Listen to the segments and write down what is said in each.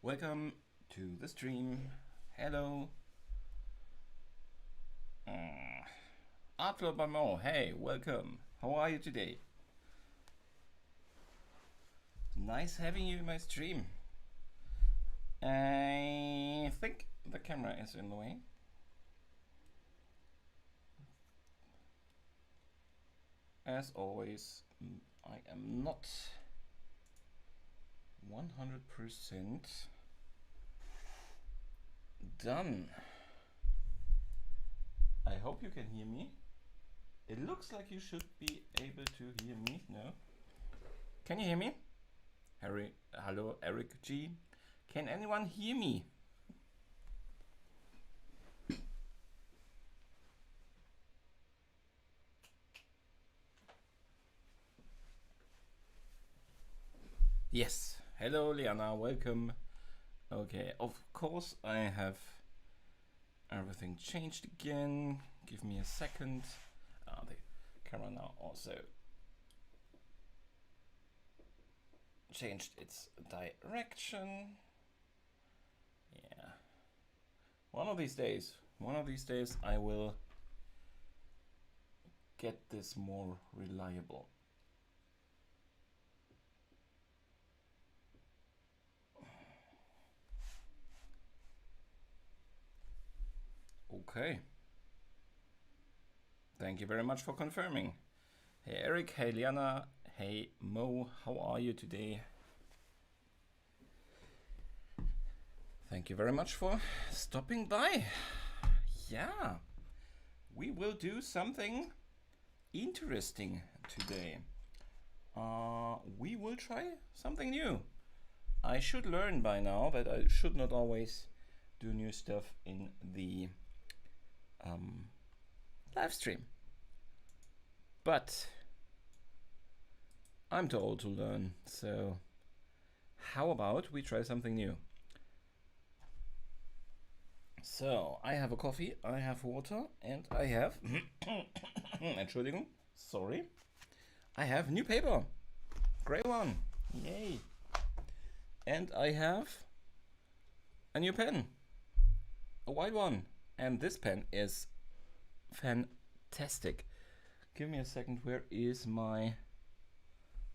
Welcome to the stream. Hello. Arthur Bamo, hey, welcome. How are you today? Nice having you in my stream. I think the camera is in the way. As always, I am not 100% done. I hope you can hear me. It looks like you should be able to hear me. No? Can you hear me? Harry, hello, Eric G. Can anyone hear me? Yes. Hello, Liana. Welcome. Okay. Of course, I have everything changed again. Give me a second. The camera now also changed its direction. Yeah. One of these days, I will get this more reliable. Okay. Thank you very much for confirming. Hey Eric, hey Liana, hey Mo, how are you today? Thank you very much for stopping by. Yeah, we will do something interesting today. We will try something new. I should learn by now that I should not always do new stuff in the live stream. But I'm too old to learn, so how about we try something new? So, I have a coffee, I have water, and I have Entschuldigung, sorry. I have new paper. Gray one. Yay. And I have a new pen. A white one. And this pen is fantastic. Give me a second. Where is my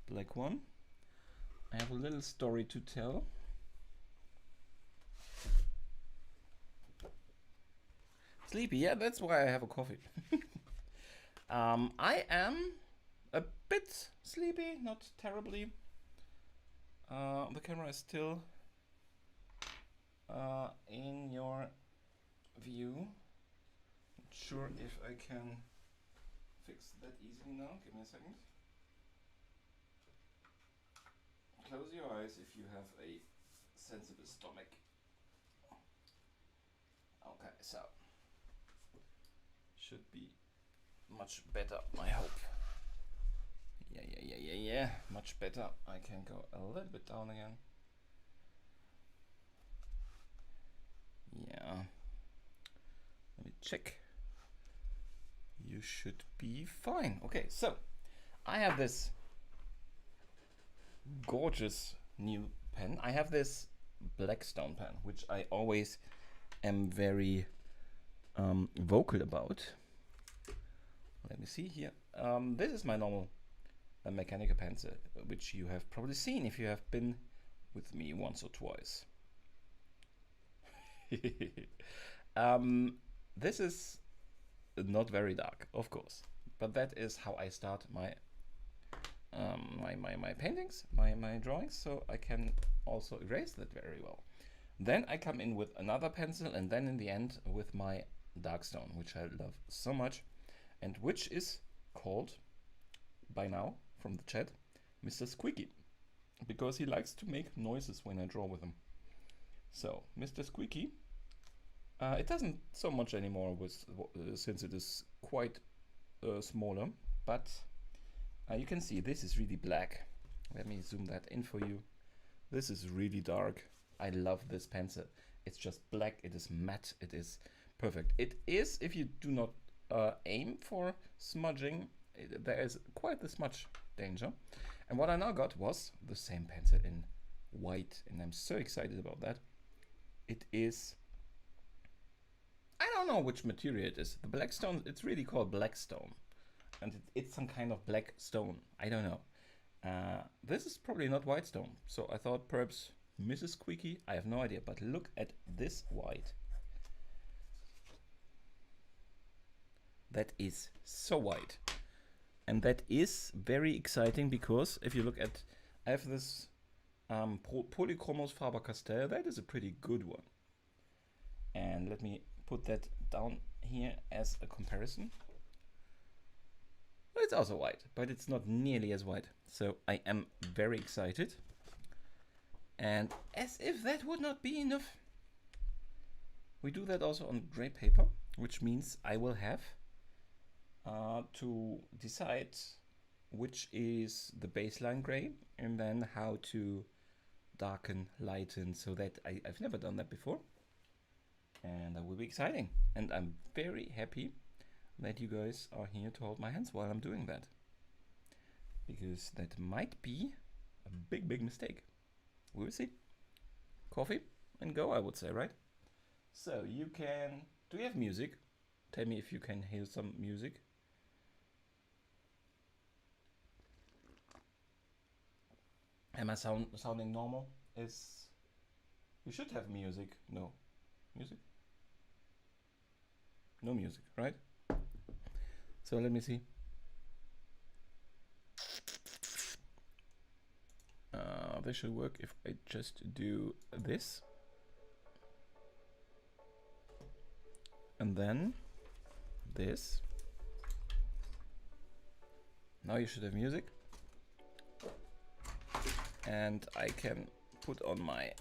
black one? I have a little story to tell. Sleepy, yeah, that's why I have a coffee. I am a bit sleepy, not terribly. The camera is still in your view. Not sure if I can fix that easily now. Give me a second. Close your eyes if you have a sensitive stomach. Okay, so should be much better, I hope. Yeah, much better. I can go a little bit down again. Yeah, let me check. You should be fine. Okay, so I have this gorgeous new pen. I have this Blackstone pen, which I always am very vocal about. Let me see here. This is my normal mechanical pencil, which you have probably seen if you have been with me once or twice. This is not very dark, of course, but that is how I start my my paintings, my drawings, so I can also erase that very well. Then I come in with another pencil, and then in the end with my Darkstone, which I love so much, and which is called, by now, from the chat, Mr. Squeaky, because he likes to make noises when I draw with him. So, Mr. Squeaky, it doesn't so much anymore with, since it is quite smaller, but you can see this is really black. Let me zoom that in for you. This is really dark. I love this pencil. It's just black, it is matte, it is perfect. It is, if you do not aim for smudging, there is quite the smudge danger. And what I now got was the same pencil in white, and I'm so excited about that. It is, I don't know which material it is. The Blackstone, it's really called Blackstone, and it's some kind of black stone. I don't know. This is probably not white stone, so I thought perhaps Mrs. Squeaky, I have no idea, but look at this white. That is so white. And that is very exciting because if you look at, I have this Polychromos Faber-Castell, that is a pretty good one. And let me put that down here as a comparison. It's also white, but it's not nearly as white. So I am very excited. And as if that would not be enough, we do that also on gray paper, which means I will have to decide which is the baseline gray and then how to darken, lighten, so that I've never done that before. And that will be exciting. And I'm very happy that you guys are here to hold my hands while I'm doing that. Because that might be a big, big mistake. We will see. Coffee and go, I would say, right? So you can, do you have music? Tell me if you can hear some music. Am I sounding normal? You should have music. No. Music? No music, right? So let me see. This should work if I just do this. And then this. Now you should have music. And I can put on my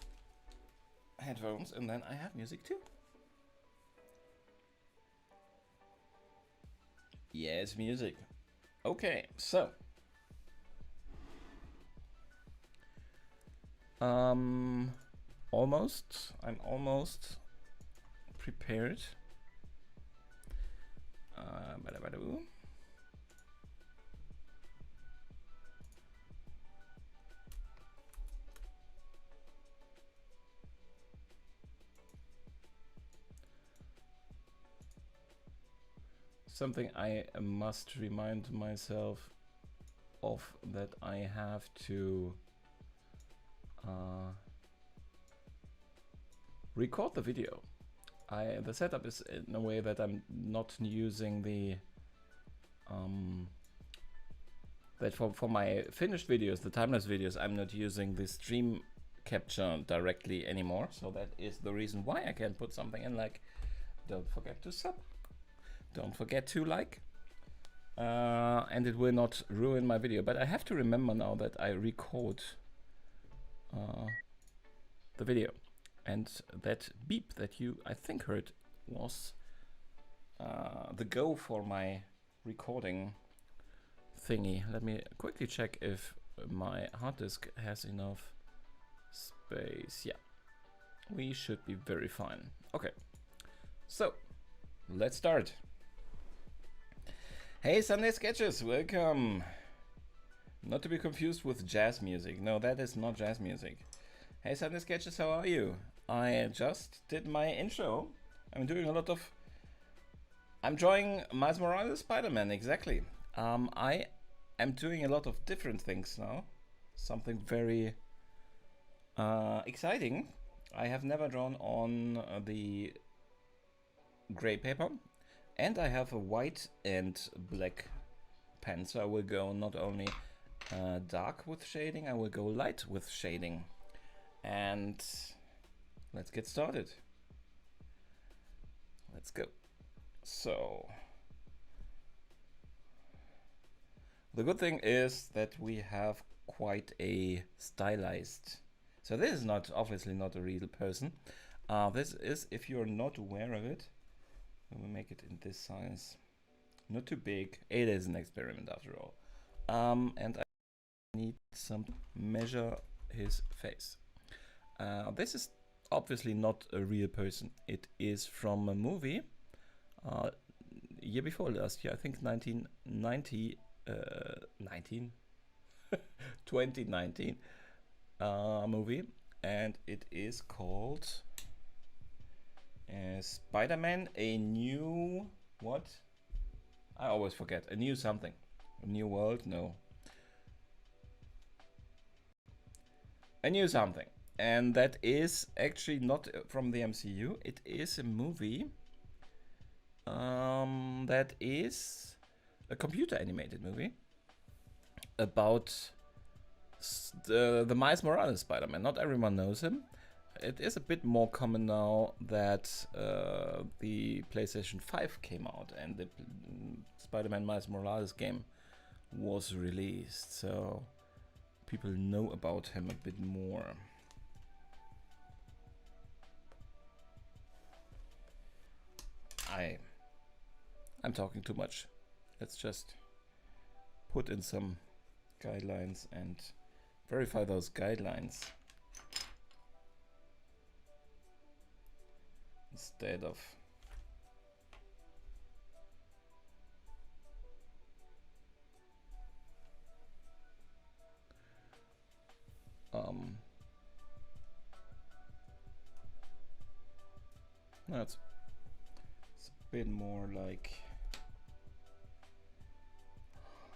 headphones and then I have music too. Yes, music. Okay, so I'm almost prepared. Something I must remind myself of, that I have to record the video. The setup is in a way that I'm not using the that for my finished videos, the timelapse videos, I'm not using the stream capture directly anymore. So that is the reason why I can put something in like, don't forget to sub, don't forget to like, and it will not ruin my video. But I have to remember now that I record the video, and that beep that you I think heard was the go for my recording thingy. Let me quickly check if my hard disk has enough space. Yeah, we should be very fine. Okay, so let's start. Hey, Sunday Sketches, welcome. Not to be confused with jazz music. No, that is not jazz music. Hey, Sunday Sketches, how are you? I just did my intro. I'm doing a lot of... I'm drawing Miles Morales Spider-Man, exactly. I am doing a lot of different things now. Something very exciting. I have never drawn on the gray paper. And I have a white and black pen, so I will go not only dark with shading, I will go light with shading. And let's get started. Let's go. So, the good thing is that we have quite a stylized. So this is not, obviously not a real person. This is, if you're not aware of it, we will make it in this size. Not too big. It is an experiment after all. And I need some measure his face. This is obviously not a real person. It is from a movie year before last year. I think 2019 movie, and it is called Spider-Man: A New what? I always forget. A new something. A new world? No. A new something. And that is actually not from the MCU. It is a movie that is a computer animated movie about the Miles Morales Spider-Man. Not everyone knows him. It is a bit more common now that the PlayStation 5 came out and the Spider-Man Miles Morales game was released, so people know about him a bit more. I'm talking too much. Let's just put in some guidelines and verify those guidelines instead of no, it's a bit more like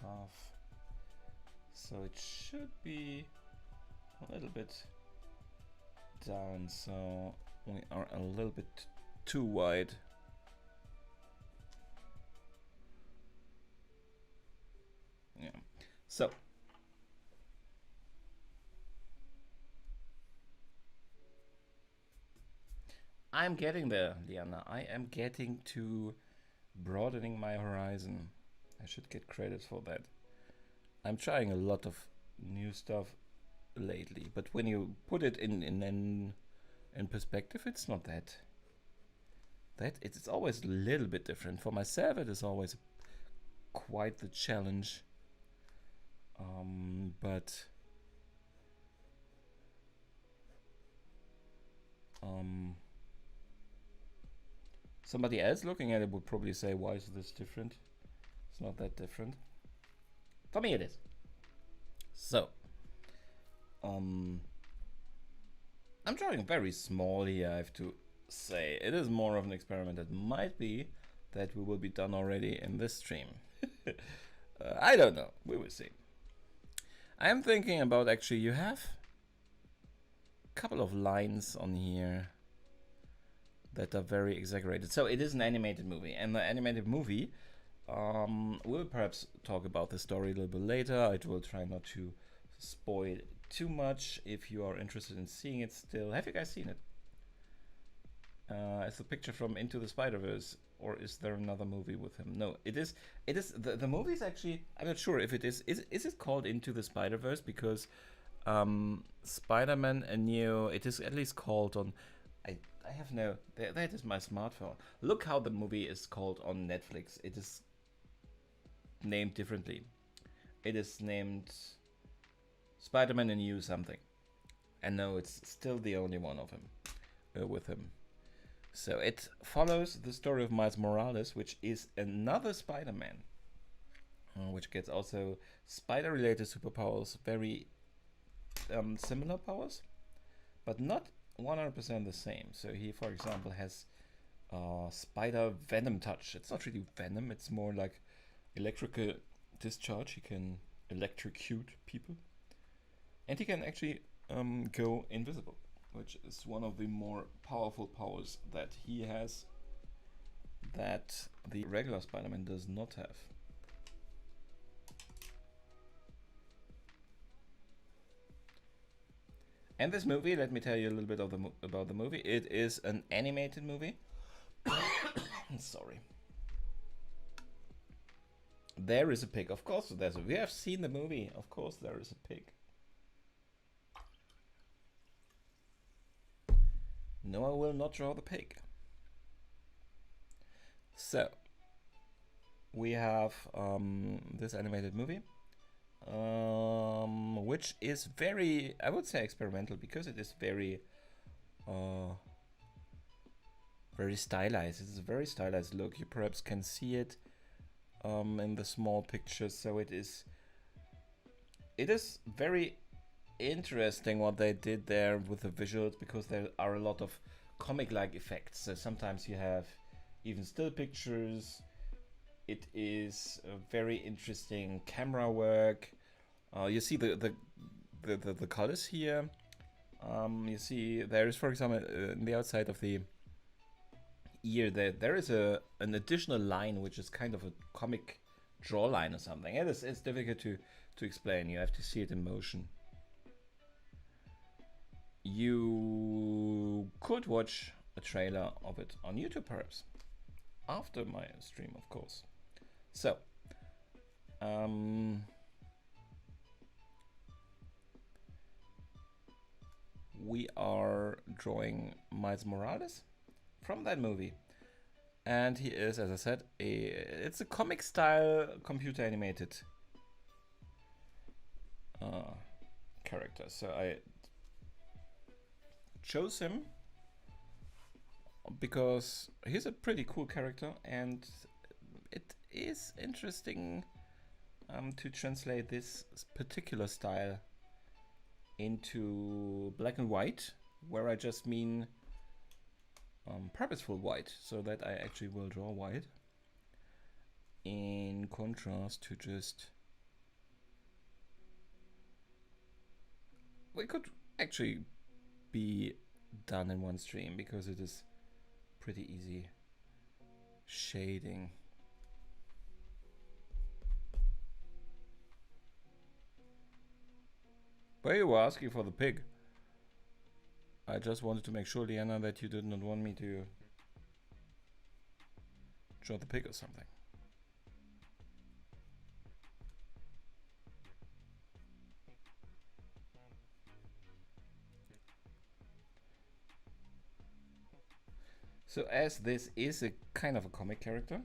half, so it should be a little bit down, so we are a little bit too wide. Yeah, so I'm getting there, Liana. I am getting to broadening my horizon. I should get credit for that. I'm trying a lot of new stuff lately, but when you put it in perspective, it's not that. It's always a little bit different. For myself, it is always quite the challenge. But somebody else looking at it would probably say, why is this different? It's not that different. For me it is. So, I'm drawing very small here, I have to say. It is more of an experiment that might be that we will be done already in this stream. I don't know, we will see. I am thinking about, actually, you have a couple of lines on here that are very exaggerated. So it is an animated movie, and the animated movie we'll perhaps talk about the story a little bit later. I will try not to spoil too much if you are interested in seeing it still. Have you guys seen it? It's a picture from Into the Spider-Verse, or is there another movie with him? No, it is. It is the movie is actually. I'm not sure if it is. Is it called Into the Spider-Verse because Spider-Man and Neo? It is at least called on. I have no. That is my smartphone. Look how the movie is called on Netflix. It is named differently. It is named Spider-Man and New something. And no, it's still the only one of him with him. So it follows the story of Miles Morales, which is another Spider-Man, which gets also spider-related superpowers, very similar powers, but not 100% the same. So he, for example, has spider venom touch. It's not really venom, it's more like electrical discharge. He can electrocute people, and he can actually go invisible, which is one of the more powerful powers that he has that the regular Spider-Man does not have. And this movie, let me tell you a little bit of about the movie. It is an animated movie. Sorry. There is a pig, of course. We have seen the movie. Of course, there is a pig. No, I will not draw the pig. So, we have this animated movie, which is very, I would say, experimental because it is very, very stylized. It's a very stylized look. You perhaps can see it in the small pictures. So it is very interesting what they did there with the visuals, because there are a lot of comic-like effects. So sometimes you have even still pictures. It is a very interesting camera work. You see the colors here. You see there is, for example, in the outside of the ear, there is an additional line which is kind of a comic draw line or something. It's difficult to explain. You have to see it in motion. You could watch a trailer of it on YouTube perhaps after my stream, of course. So we are drawing Miles Morales from that movie, and he is, as I said, it's a comic style computer animated character. So I chose him because he's a pretty cool character, and it is interesting to translate this particular style into black and white, where I just mean purposeful white, so that I actually will draw white in contrast to just, we could actually be done in one stream because it is pretty easy shading. But you were asking for the pig. I just wanted to make sure, Liana, that you did not want me to draw the pig or something. So as this is a kind of a comic character,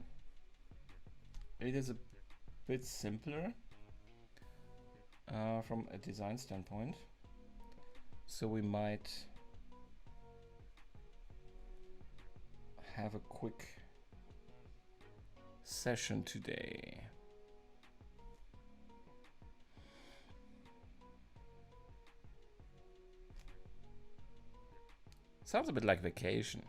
it is a bit simpler from a design standpoint. So we might have a quick session today. Sounds a bit like vacation.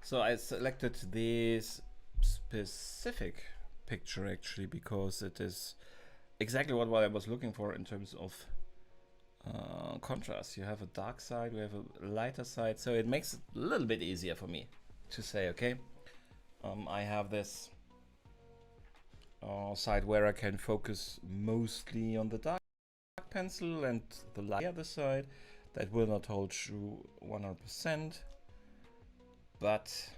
So I selected this specific picture actually because it is exactly what I was looking for in terms of contrast. You have a dark side, we have a lighter side, so it makes it a little bit easier for me to say, okay, I have this side where I can focus mostly on the dark pencil, and the other side that will not hold true 100%, but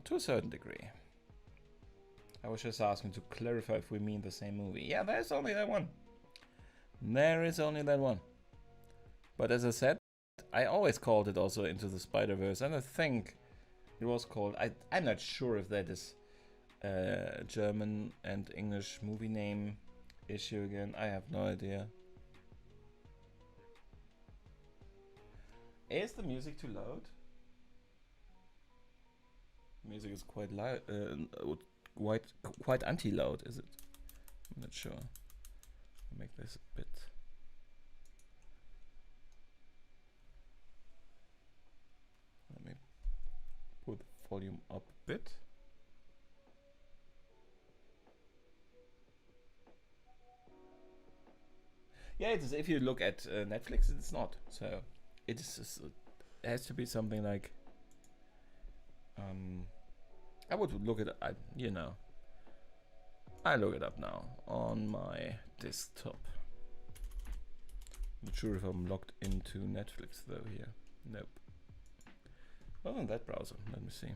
to a certain degree. I was just asking to clarify if we mean the same movie. Yeah, there's only that one. There is only that one. But as I said, I always called it also Into the Spider-Verse, and I think it was called, I'm not sure if that is German and English movie name issue again. I have no idea. Is the music too loud? Music is quite loud, quite anti-loud, is it? I'm not sure. I'll make this a bit. Let me put the volume up a bit. Yeah, it is. If you look at Netflix, it's not. So it is. It has to be something like. I would look it. You know. I look it up now on my desktop. Not sure if I'm logged into Netflix though here. Nope. Well, in that browser. Let me see.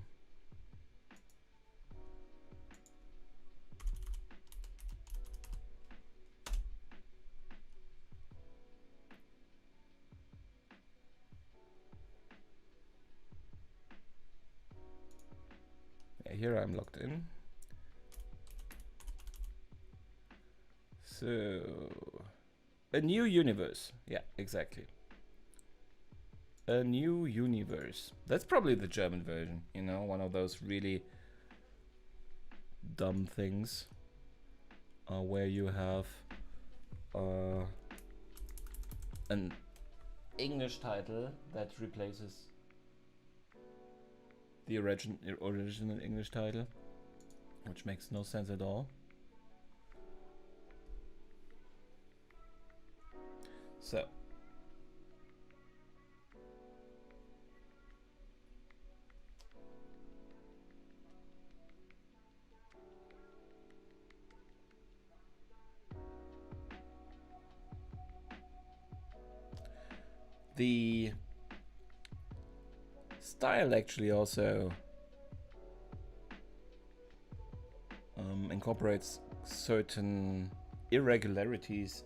Yeah, here I'm logged in. So, a new universe. Yeah, exactly. A new universe. That's probably the German version, you know, one of those really dumb things where you have an English title that replaces the original English title, which makes no sense at all. So, the style actually also incorporates certain irregularities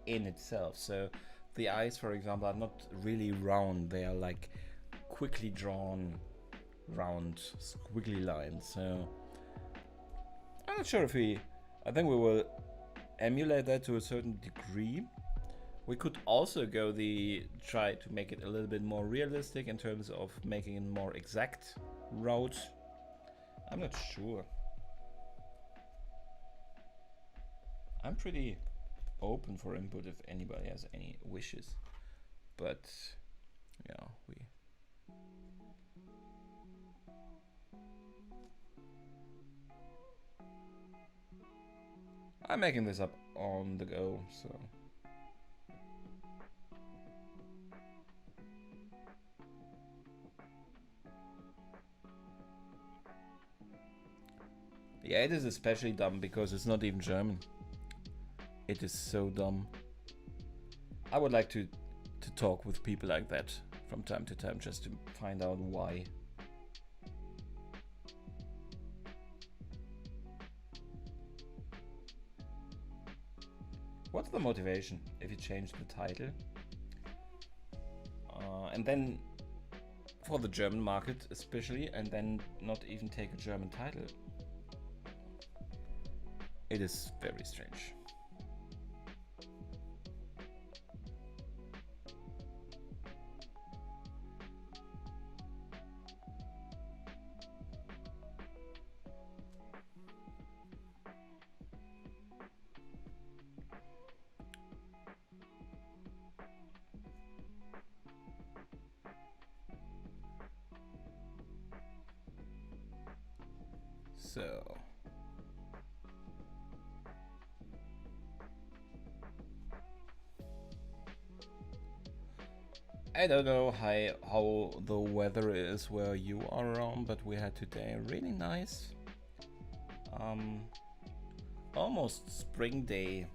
in itself. So the eyes, for example, are not really round. They are like quickly drawn round squiggly lines. So I'm not sure if I think we will emulate that to a certain degree. We could also try to make it a little bit more realistic in terms of making a more exact route. I'm not sure. I'm pretty open for input if anybody has any wishes, but yeah, I'm making this up on the go, so. Yeah, it is especially dumb because it's not even German. It is so dumb. I would like to talk with people like that from time to time just to find out why. What's the motivation if you change the title? And then for the German market especially, and then not even take a German title. It is very strange. So I don't know how the weather is where you are around, but we had today a really nice, almost spring day.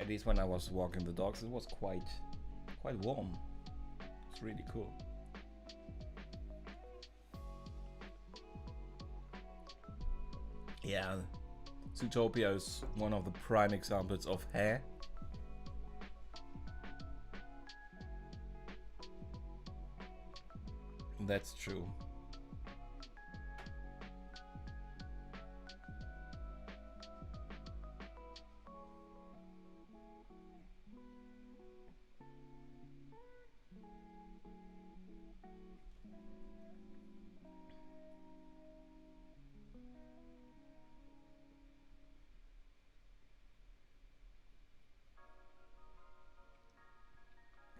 At least when I was walking the dogs, it was quite warm. It's really cool. Yeah, Zootopia is one of the prime examples of hair. That's true.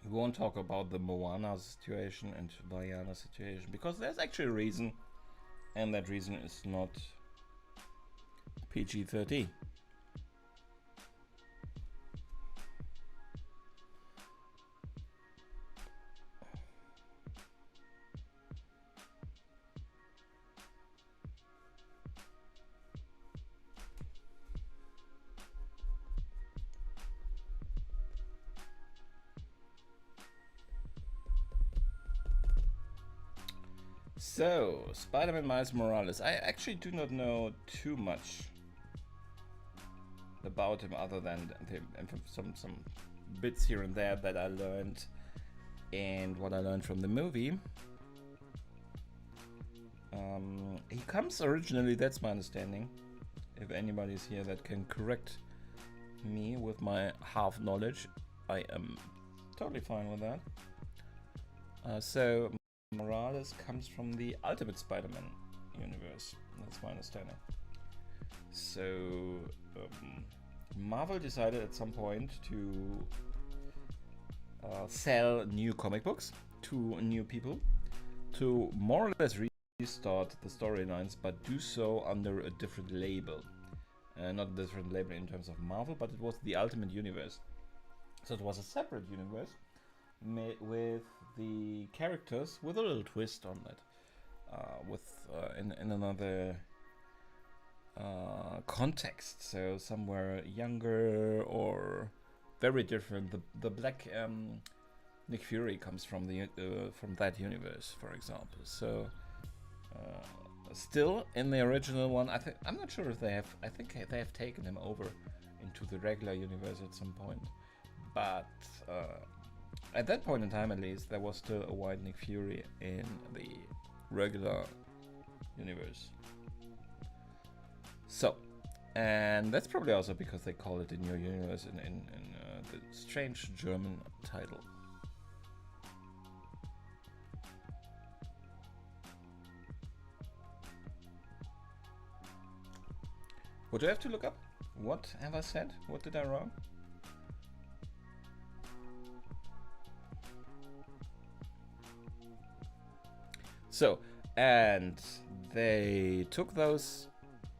We won't talk about the Moana situation and Vaiana situation because there's actually a reason, and that reason is not PG-13. So, Spider-Man Miles Morales. I actually do not know too much about him other than some bits here and there that I learned and what I learned from the movie. He comes originally, that's my understanding. If anybody's here that can correct me with my half knowledge, I am totally fine with that. So Morales comes from the Ultimate Spider-Man universe. That's my understanding. So Marvel decided at some point to sell new comic books to new people to more or less restart the storylines, but do so under a different label. Not a different label in terms of Marvel, but it was the Ultimate Universe. So it was a separate universe with the characters with a little twist on it, in another context. So somewhere younger or very different. The Black Nick Fury comes from that universe, for example. So still in the original one, I'm not sure if they have. I think they have taken him over into the regular universe at some point, but. At that point in time, at least, there was still a white Nick Fury in the regular universe. So, and that's probably also because they call it the new universe in the strange German title. What do I have to look up? What have I said? What did I wrong? So, and they took those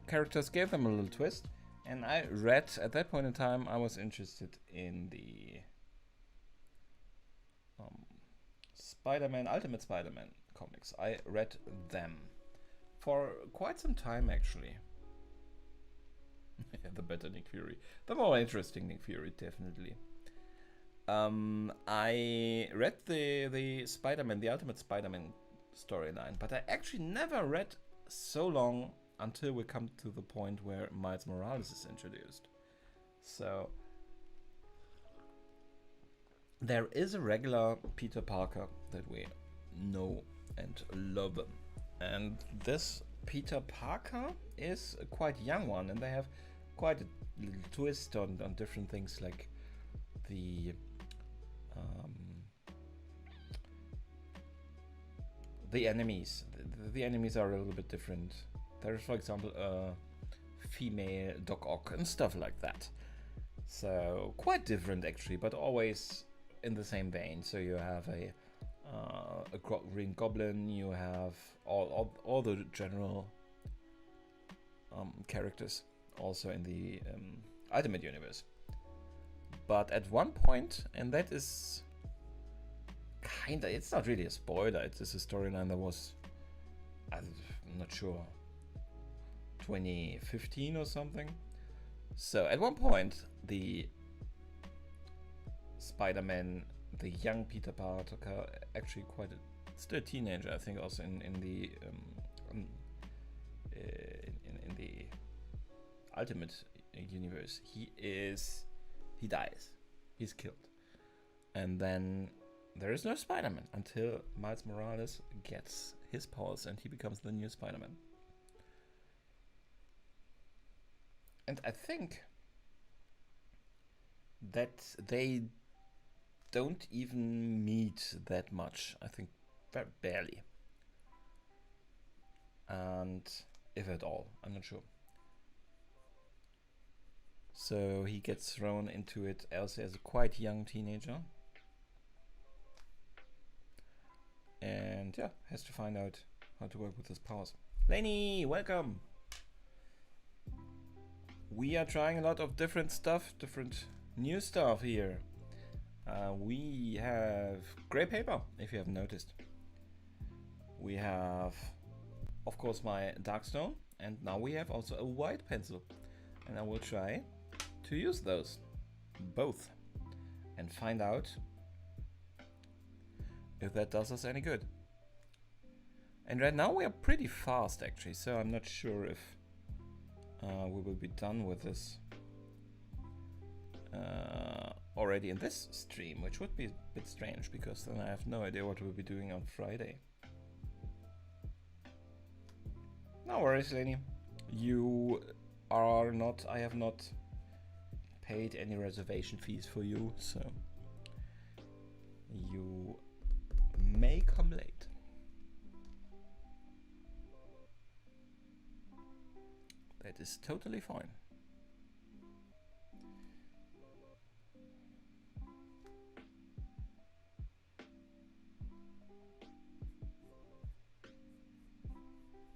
characters, gave them a little twist, and I read, at that point in time, I was interested in the Spider-Man, Ultimate Spider-Man comics. I read them for quite some time, actually. The better Nick Fury. The more interesting Nick Fury, definitely. I read the Spider-Man, the Ultimate Spider-Man storyline, but I actually never read so long until we come to the point where Miles Morales is introduced. So there is a regular Peter Parker that we know and love, and this Peter Parker is a quite young one, and they have quite a little twist on different things, like the enemies. The enemies are a little bit different. There's, for example, a female Doc Ock and stuff like that. So quite different actually, but always in the same vein. So you have a Green Goblin. You have all the general characters also in the Ultimate Universe. But at one point, and that is kinda, it's not really a spoiler, it's just a storyline that was, I'm not sure, 2015 or something. So at one point, the Spider-Man, the young Peter Parker, actually still a teenager, I think, also in the in the Ultimate Universe, he dies, he's killed, and then there is no Spider-Man until Miles Morales gets his powers and he becomes the new Spider-Man. And I think that they don't even meet that much. I think very barely. And if at all, I'm not sure. So he gets thrown into it also as a quite young teenager. And yeah, has to find out how to work with his powers. Lainey, welcome! We are trying a lot of different stuff, different new stuff here. We have gray paper, if you haven't noticed. We have, of course, my Darkstone, and now we have also a white pencil. And I will try to use those, both, and find out if that does us any good. And right now we are pretty fast, actually, so I'm not sure if we will be done with this already in this stream, which would be a bit strange, because then I have no idea what we'll be doing on Friday. No worries, Lenny. I have not paid any reservation fees for you, so you may come late. That is totally fine.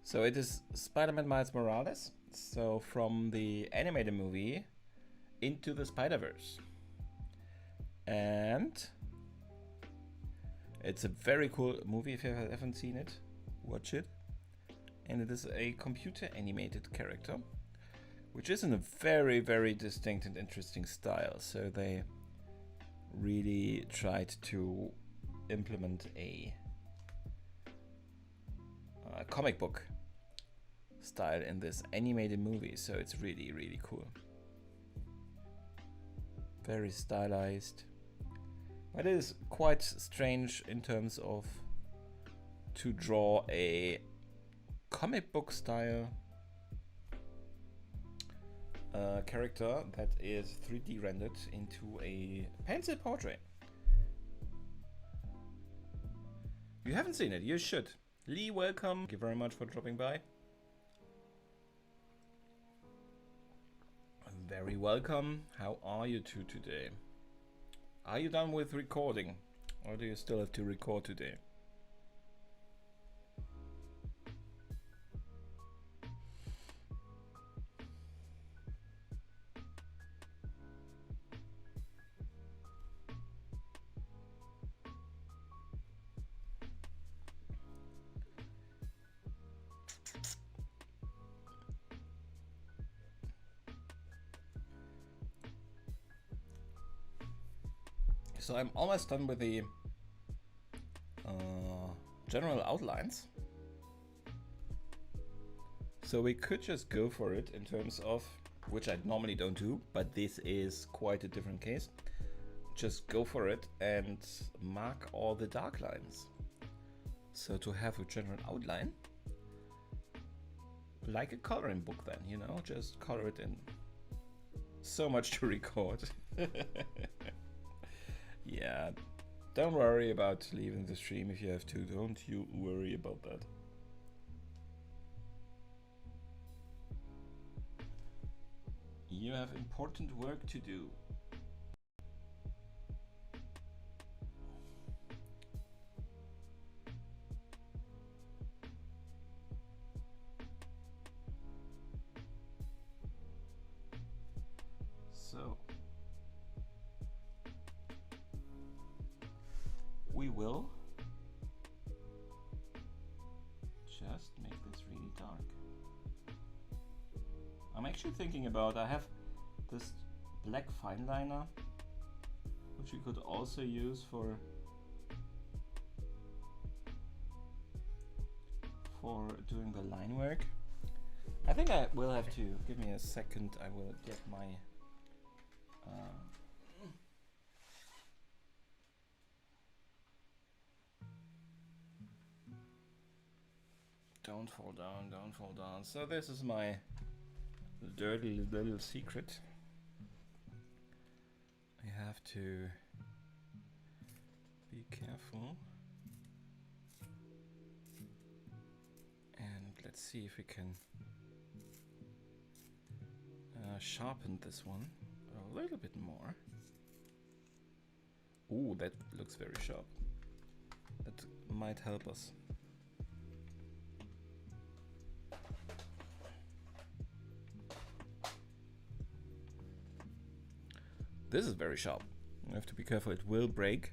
So it is Spider-Man Miles Morales. So from the animated movie Into the Spider-Verse. And it's a very cool movie. If you haven't seen it, watch it. And it is a computer animated character, which is in a very, very distinct and interesting style. So they really tried to implement a comic book style in this animated movie. So it's really, really cool. Very stylized. But it is quite strange in terms of to draw a comic book style character that is 3D rendered into a pencil portrait. You haven't seen it, you should. Lee, welcome. Thank you very much for dropping by. Very welcome. How are you two today? Are you done with recording, or do you still have to record today? So I'm almost done with the general outlines. So we could just go for it in terms of, which I normally don't do, but this is quite a different case. Just go for it and mark all the dark lines. So to have a general outline, like a coloring book then, you know, just color it in. So much to record. Yeah, don't worry about leaving the stream if you have to. Don't you worry about that. You have important work to do. will just make this really dark. I'm actually thinking about, I have this black fine liner, which you could also use for doing the line work. I think I will have to, give me a second, I will get my don't fall down, don't fall down. So this is my dirty little secret. I have to be careful. And let's see if we can sharpen this one a little bit more. Ooh, that looks very sharp. That might help us. This is very sharp. You have to be careful, it will break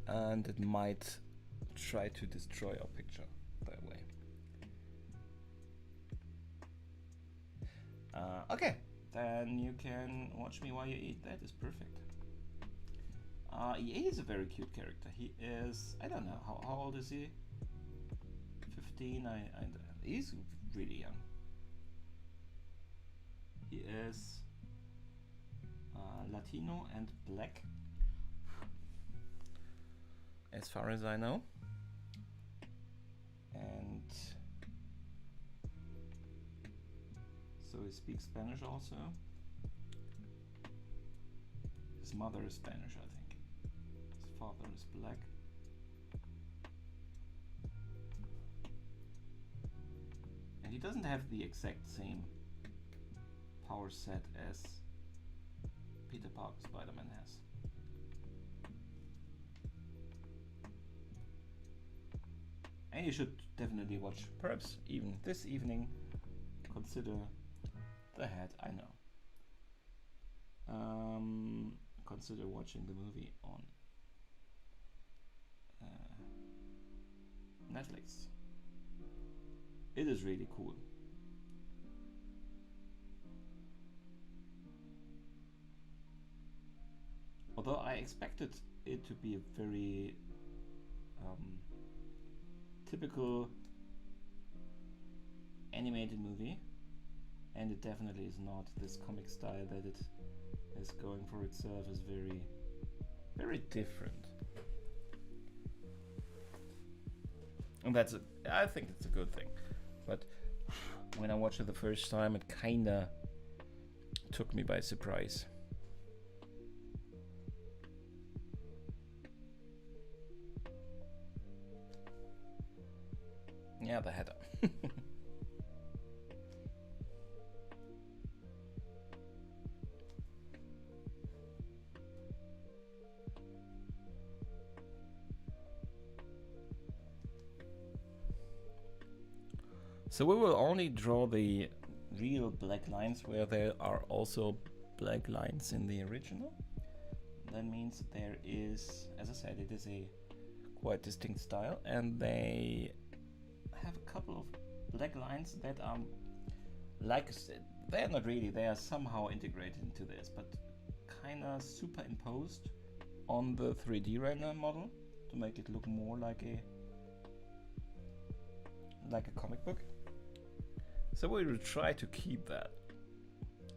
and it might try to destroy our picture that way. Okay, then you can watch me while you eat. That is perfect. He is a very cute character. He is, I don't know, how old is he? 15, he's really young. He is Latino and black, as far as I know. And so he speaks Spanish also. His mother is Spanish, I think. His father is black. And he doesn't have the exact same power set as Peter Parker Spider-Man has. And you should definitely watch, perhaps even this evening, consider the hat, I know. Consider watching the movie on Netflix. It is really cool. Although I expected it to be a very typical animated movie, and it definitely is not. This comic style that it is going for itself is very, very different. And I think it's a good thing. But when I watched it the first time, it kinda took me by surprise. Yeah, the header. So we will only draw the real black lines where there are also black lines in the original. That means there is, as I said, it is a quite distinct style, and they have a couple of black lines that are, like I said, they're not really, they are somehow integrated into this, but kind of superimposed on the 3D render model to make it look more like a comic book. So we will try to keep that.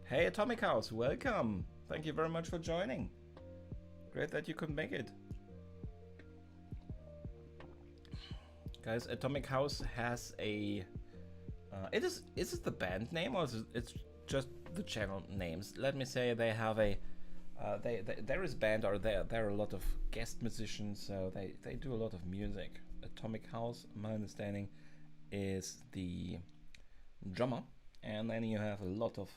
Hey Atomic House, welcome! Thank you very much for joining. Great that you could make it. Guys, Atomic House has a... is it the band name, or is it's just the channel names? Let me say they have a... there is band, or there are a lot of guest musicians, so they do a lot of music. Atomic House, my understanding, is the drummer, and then you have a lot of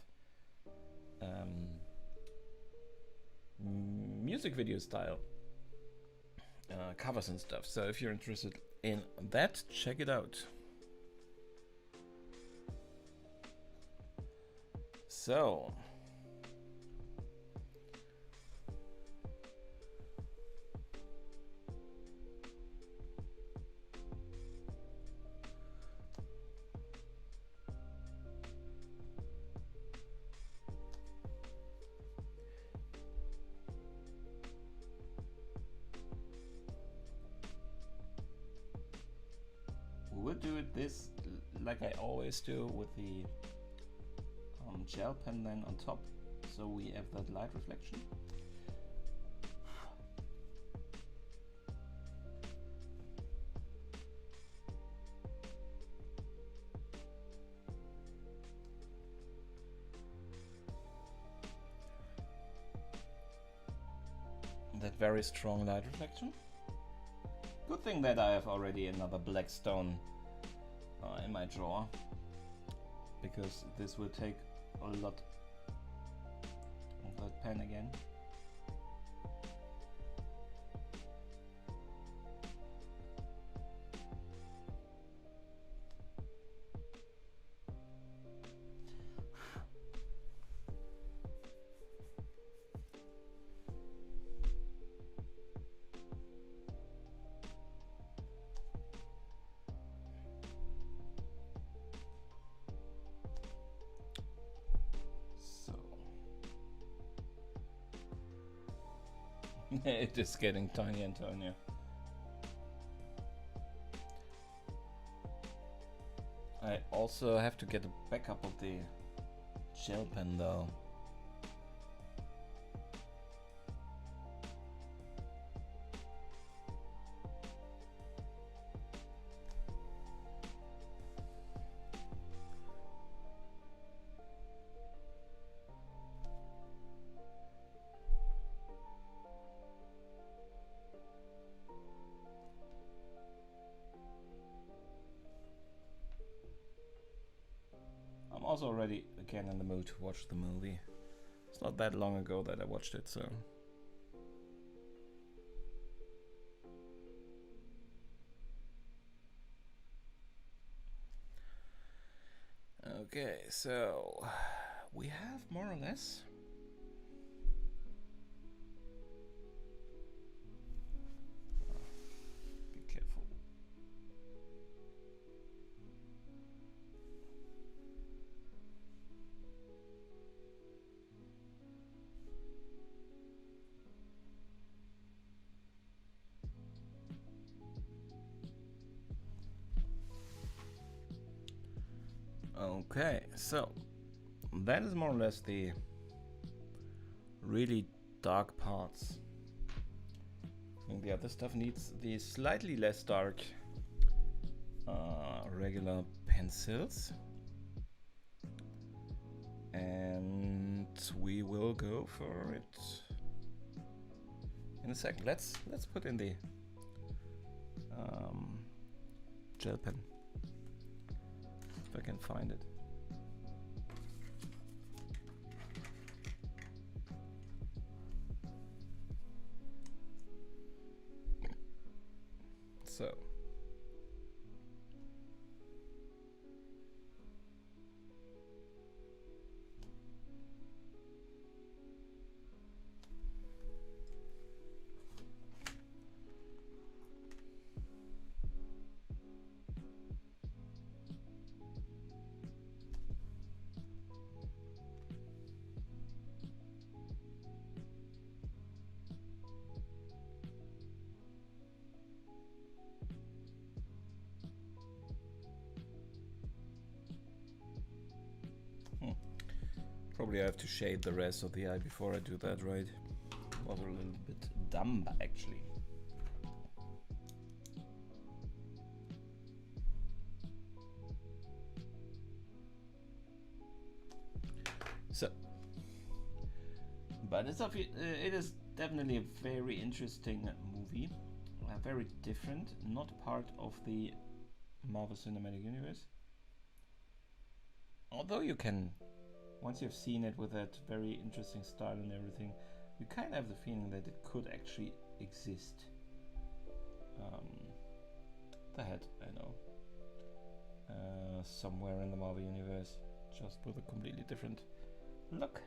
music video style covers and stuff. So if you're interested in that, check it out. So we'll do it this like I always do with the gel pen then on top, so we have that light reflection. That very strong light reflection. Good thing that I have already another black stone in my drawer, because this will take a lot of that pen again. It is getting tiny and tinier. I also have to get a backup of the gel pen though. I'm also already again in the mood to watch the movie. It's not that long ago that I watched it, so. Okay, so we have more or less. Be careful. Okay, so that is more or less the really dark parts. I think the other stuff needs the slightly less dark regular pencils. And we will go for it in a second. Let's put in the gel pen. I can find it. So probably I have to shade the rest of the eye before I do that, right? Was a little bit dumb actually. So, but it is definitely a very interesting movie, very different, not part of the Marvel Cinematic Universe. Although you can, once you've seen it with that very interesting style and everything, you kind of have the feeling that it could actually exist. The head, I know. Somewhere in the Marvel Universe, just with a completely different look.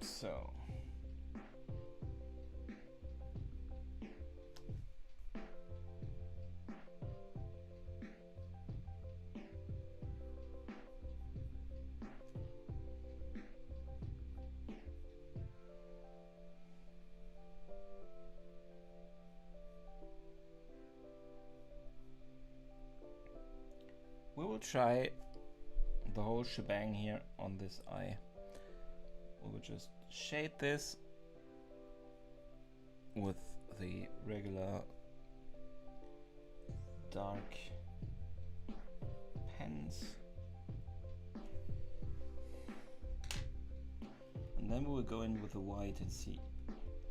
So try the whole shebang here on this eye. We will just shade this with the regular dark pens. And then we will go in with the white and see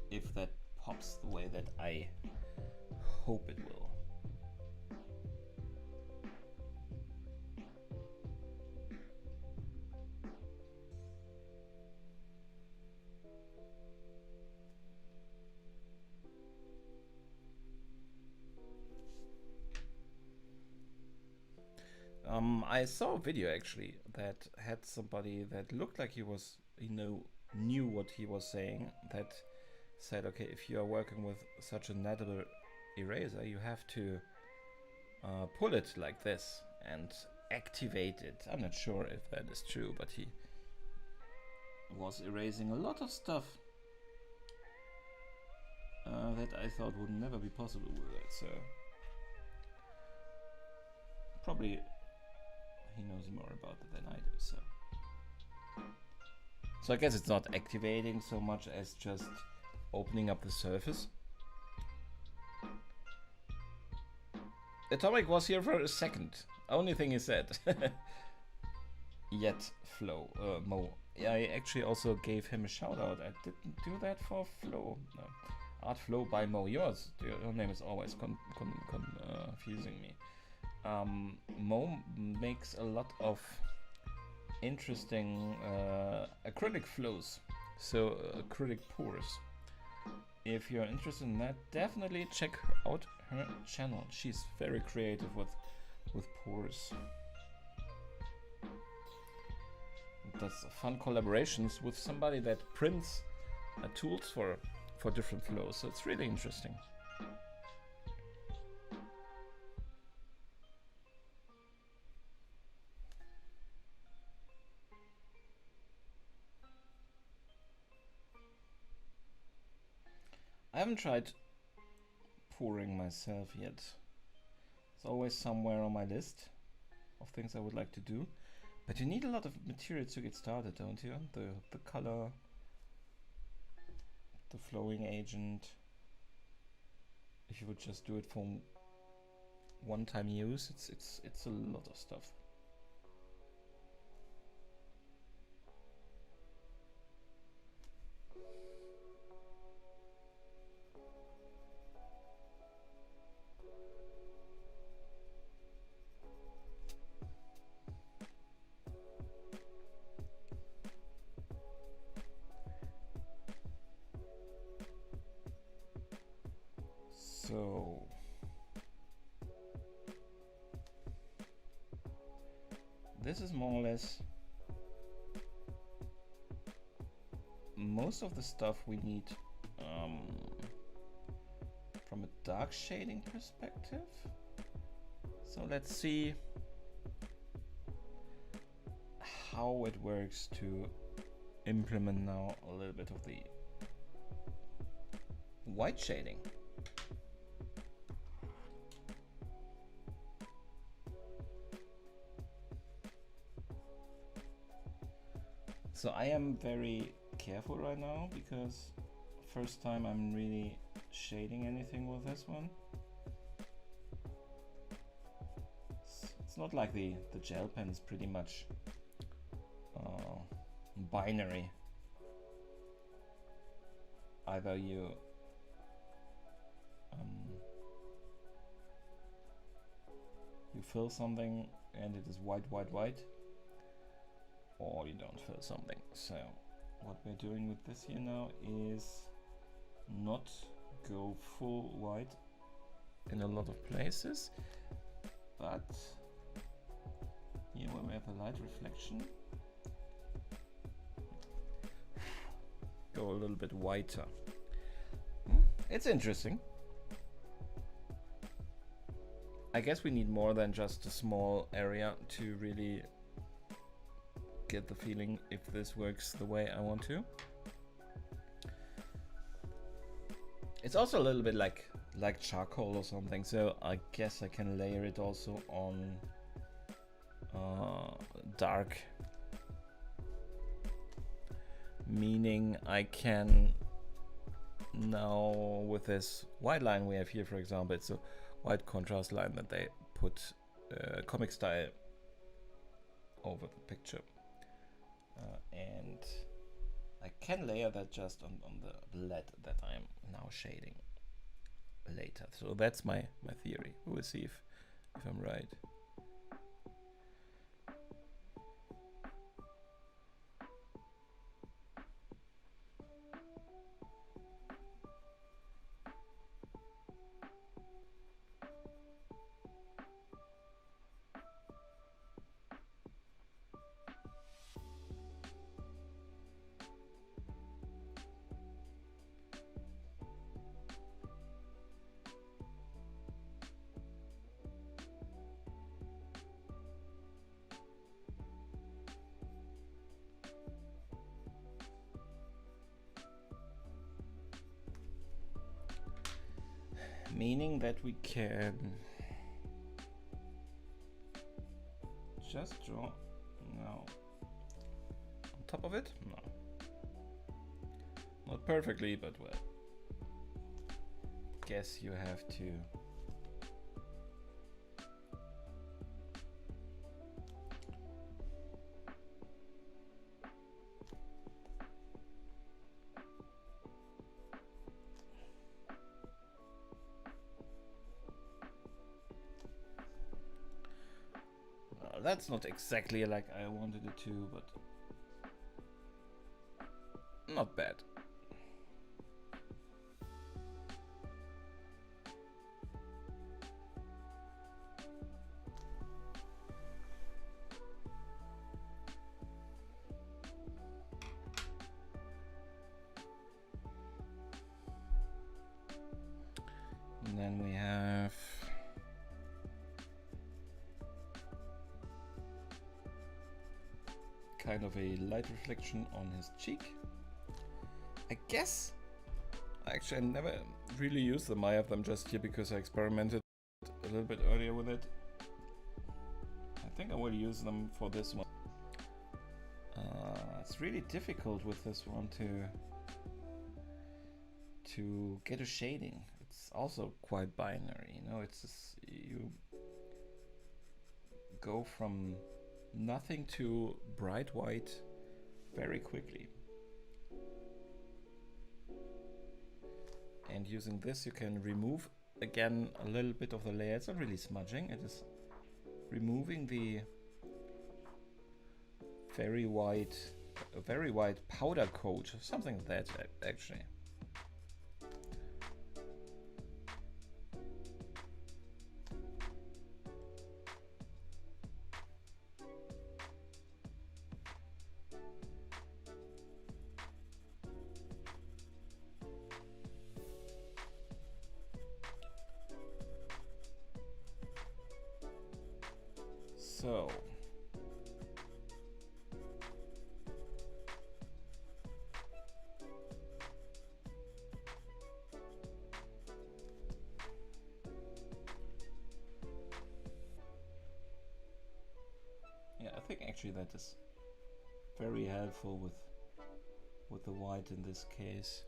if that pops the way that I hope it will. I saw a video actually that had somebody that looked like he was, knew what he was saying, that said, okay, if you are working with such a knattable eraser, you have to pull it like this and activate it. I'm not sure if that is true, but he was erasing a lot of stuff that I thought would never be possible with it, so probably he knows more about it than I do, so I guess it's not activating so much as just opening up the surface. Atomic was here for a second. Only thing he said. Yet Flo, Mo. Yeah, I actually also gave him a shout out. I didn't do that for Flo. No. Art Flow by Mo. Your name is always confusing me. Mo makes a lot of interesting acrylic flows, so acrylic pours. If you're interested in that, definitely check out her channel. She's very creative with pours. Does fun collaborations with somebody that prints tools for different flows, so it's really interesting. I haven't tried pouring myself yet. It's always somewhere on my list of things I would like to do. But you need a lot of material to get started, don't you? The color, the flowing agent. If you would just do it for one-time use, it's a lot of stuff. So this is more or less most of the stuff we need from a dark shading perspective. So let's see how it works to implement now a little bit of the white shading. So I am very careful right now because first time I'm really shading anything with this one. It's not like the gel pen is pretty much binary. Either you fill something and it is white, or you don't fill something. So what we're doing with this here now is not go full white in a lot of places, but here where we have a light reflection, go a little bit whiter. It's interesting. I guess we need more than just a small area to really get the feeling if this works the way I want to. It's also a little bit like charcoal or something, so I guess I can layer it also on dark, meaning I can now, with this white line we have here, for example, it's a white contrast line that they put comic style over the picture, and I can layer that just on the lead that I'm now shading later. So that's my theory. We'll see if I'm right. Meaning that we can just draw now on top of it? No. Not perfectly, but well. Guess you have to that's not exactly like I wanted it to, but not bad. And then we have kind of a light reflection on his cheek. I guess actually I never really used them. I have them just here because I experimented a little bit earlier with it. I think I will use them for this one. It's really difficult with this one to get a shading. It's also quite binary, you know. It's just, you go from nothing to bright white very quickly. And using this you can remove again a little bit of the layer. It's not really smudging, it is removing the very white powder coat, something like that actually. So yeah, I think actually that is very helpful with the white in this case.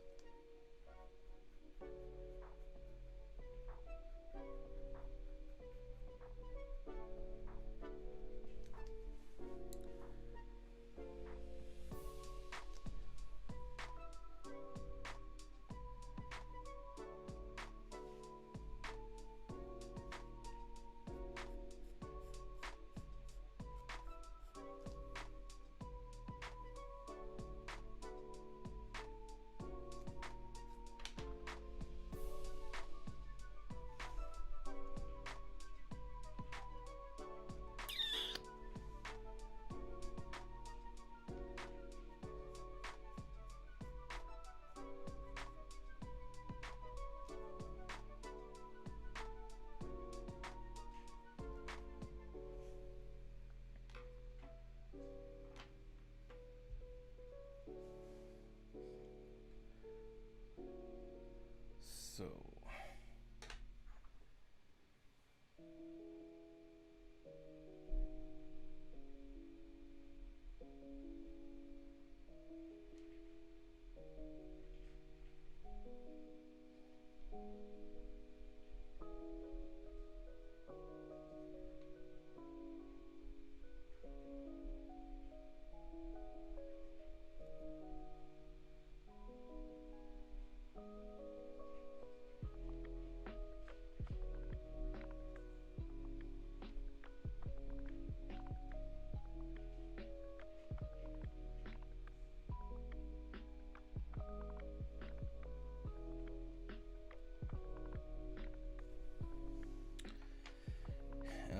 So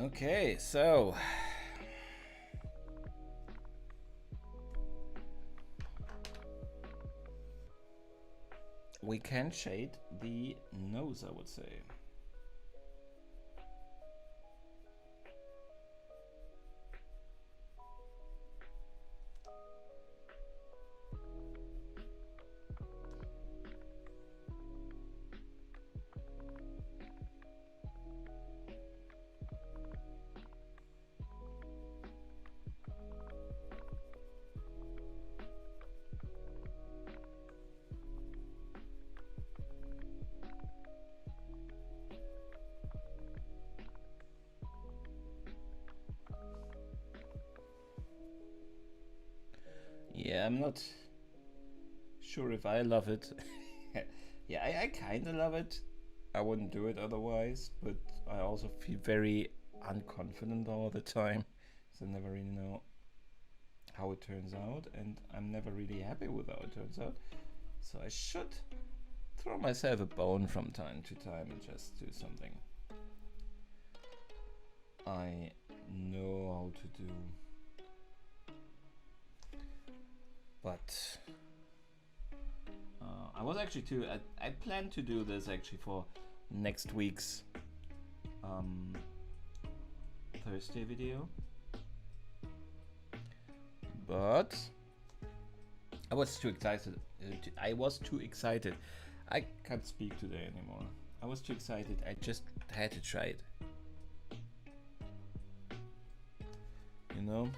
Okay, so we can shade the nose, I would say. Yeah, I'm not sure if I love it. Yeah, I kind of love it. I wouldn't do it otherwise, but I also feel very unconfident all the time. So I never really know how it turns out, and I'm never really happy with how it turns out. So I should throw myself a bone from time to time and just do something I know how to do. But I was actually I plan to do this actually for next week's Thursday video, but I was too excited. I can't speak today anymore. I was too excited. I just had to try it. You know?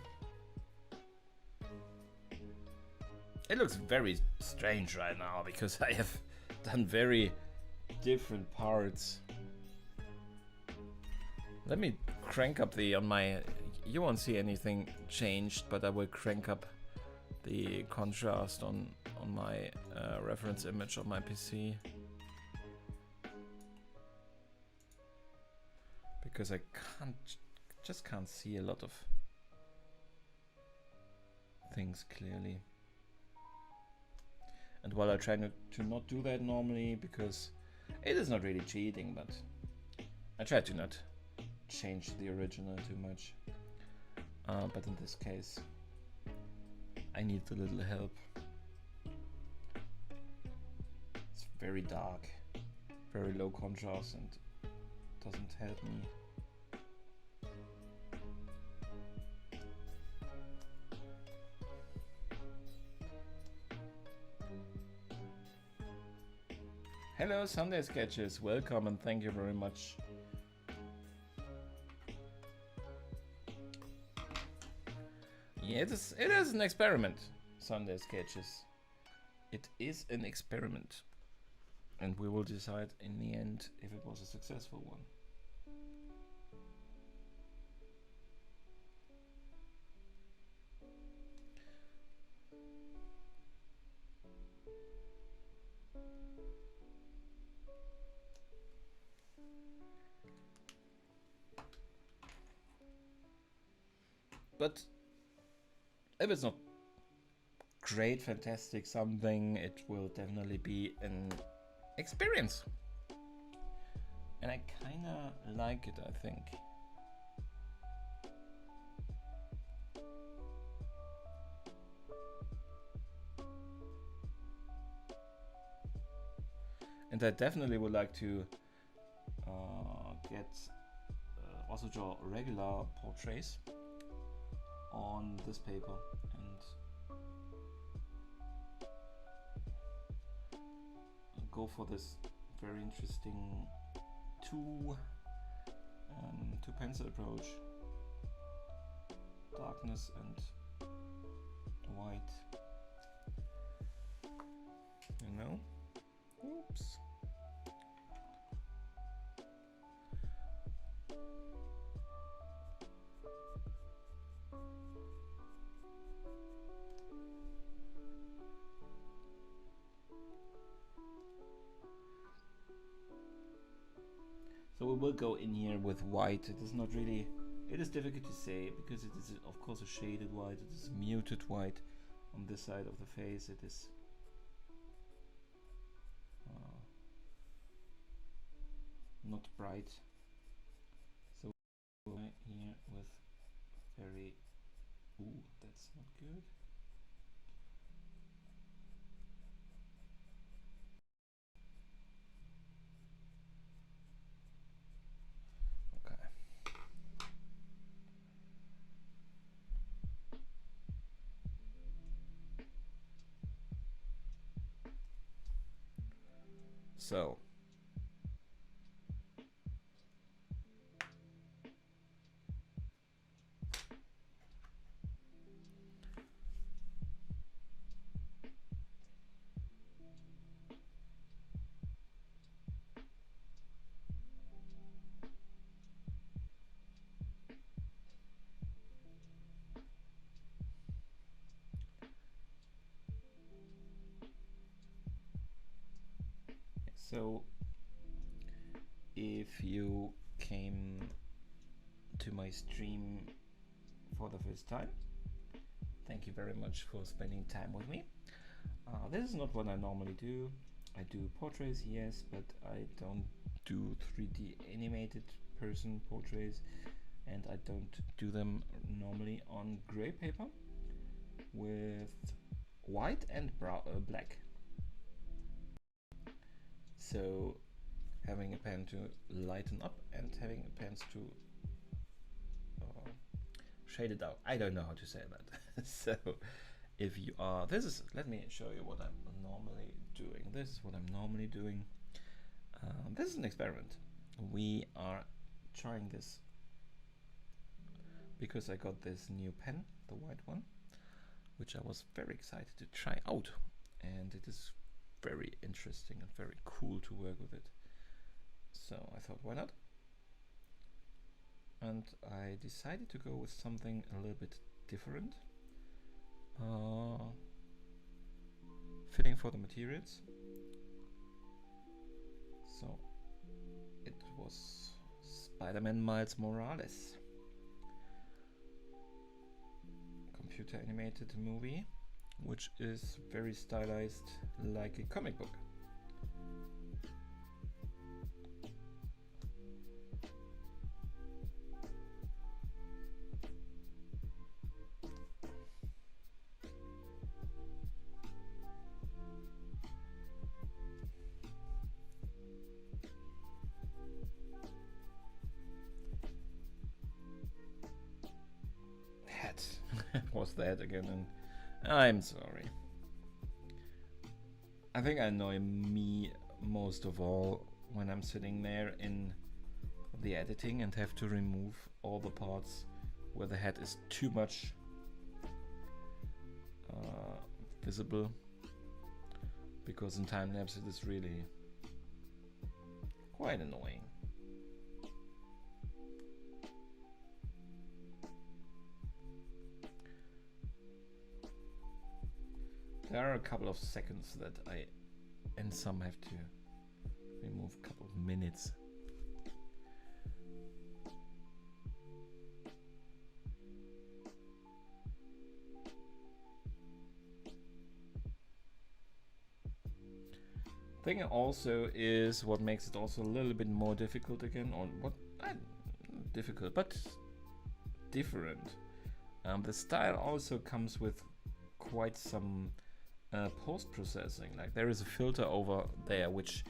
It looks very strange right now because I have done very different parts. Let me crank up the on my. You won't see anything changed, but I will crank up the contrast on my reference image on my PC because I just can't see a lot of things clearly. And while I try to not do that normally because it is not really cheating, but I try to not change the original too much. But in this case, I need a little help. It's very dark, very low contrast, and doesn't help me. Hello Sunday Sketches, welcome and thank you very much. Yeah, it is an experiment, Sunday Sketches. It is an experiment. And we will decide in the end if it was a successful one. But if it's not great, fantastic, something, it will definitely be an experience. And I kinda like it, I think. And I definitely would like to get also draw regular portraits on this paper and go for this very interesting two pencil approach, darkness and white, you know. Oops. So we will go in here with white. It is not really, it is difficult to say because it is of course a shaded white, it is muted white on this side of the face, it is not bright. So Here with very, ooh, that's not good. Okay. So So if you came to my stream for the first time, thank you very much for spending time with me. This is not what I normally do. I do portraits, yes, but I don't do 3D animated person portraits, and I don't do them normally on gray paper with white and black. So having a pen to lighten up and having a pen to shade it out. I don't know how to say that. So if you are, let me show you what I'm normally doing. This is what I'm normally doing. This is an experiment. We are trying this because I got this new pen, the white one, which I was very excited to try out. And it is very interesting and very cool to work with it. So I thought, why not? And I decided to go with something a little bit different, fitting for the materials. So it was Spider-Man Miles Morales, computer animated movie, which is very stylized like a comic book. Was that again? And I'm sorry. I think I annoy me most of all when I'm sitting there in the editing and have to remove all the parts where the head is too much visible, because in time lapse it is really quite annoying. There are a couple of seconds that I, and some have to remove a couple of minutes. Thing also is what makes it also a little bit more difficult again, or what, difficult, but different. The style also comes with quite some post-processing. Like there is a filter over there which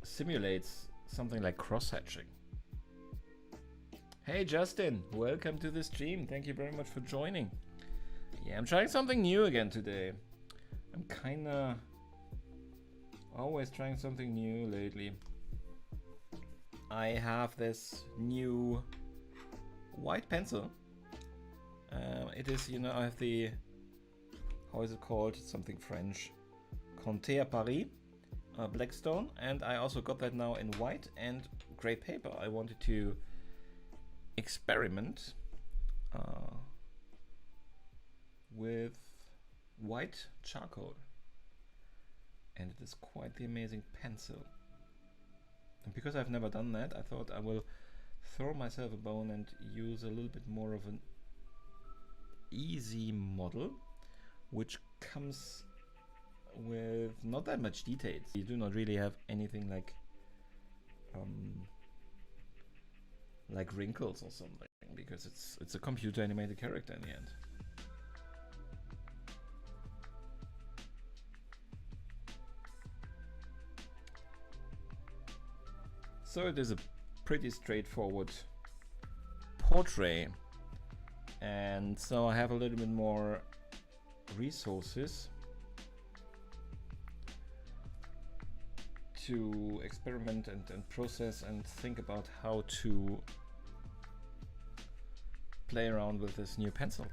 simulates something like cross-hatching. Hey Justin, welcome to the stream. Thank you very much for joining. Yeah, I'm trying something new again today. I'm kinda always trying something new lately. I have this new white pencil. It is, you know, I have the, how is it called? It's something French. Conté à Paris, Blackstone, and I also got that now in white and gray paper. I wanted to experiment with white charcoal, and it is quite the amazing pencil. And because I've never done that, I thought I will throw myself a bone and use a little bit more of an easy model, which comes with not that much details. You do not really have anything like like wrinkles or something, because it's a computer animated character in the end. So it is a pretty straightforward portrait, and so I have a little bit more resources to experiment and process and think about how to play around with this new pencil.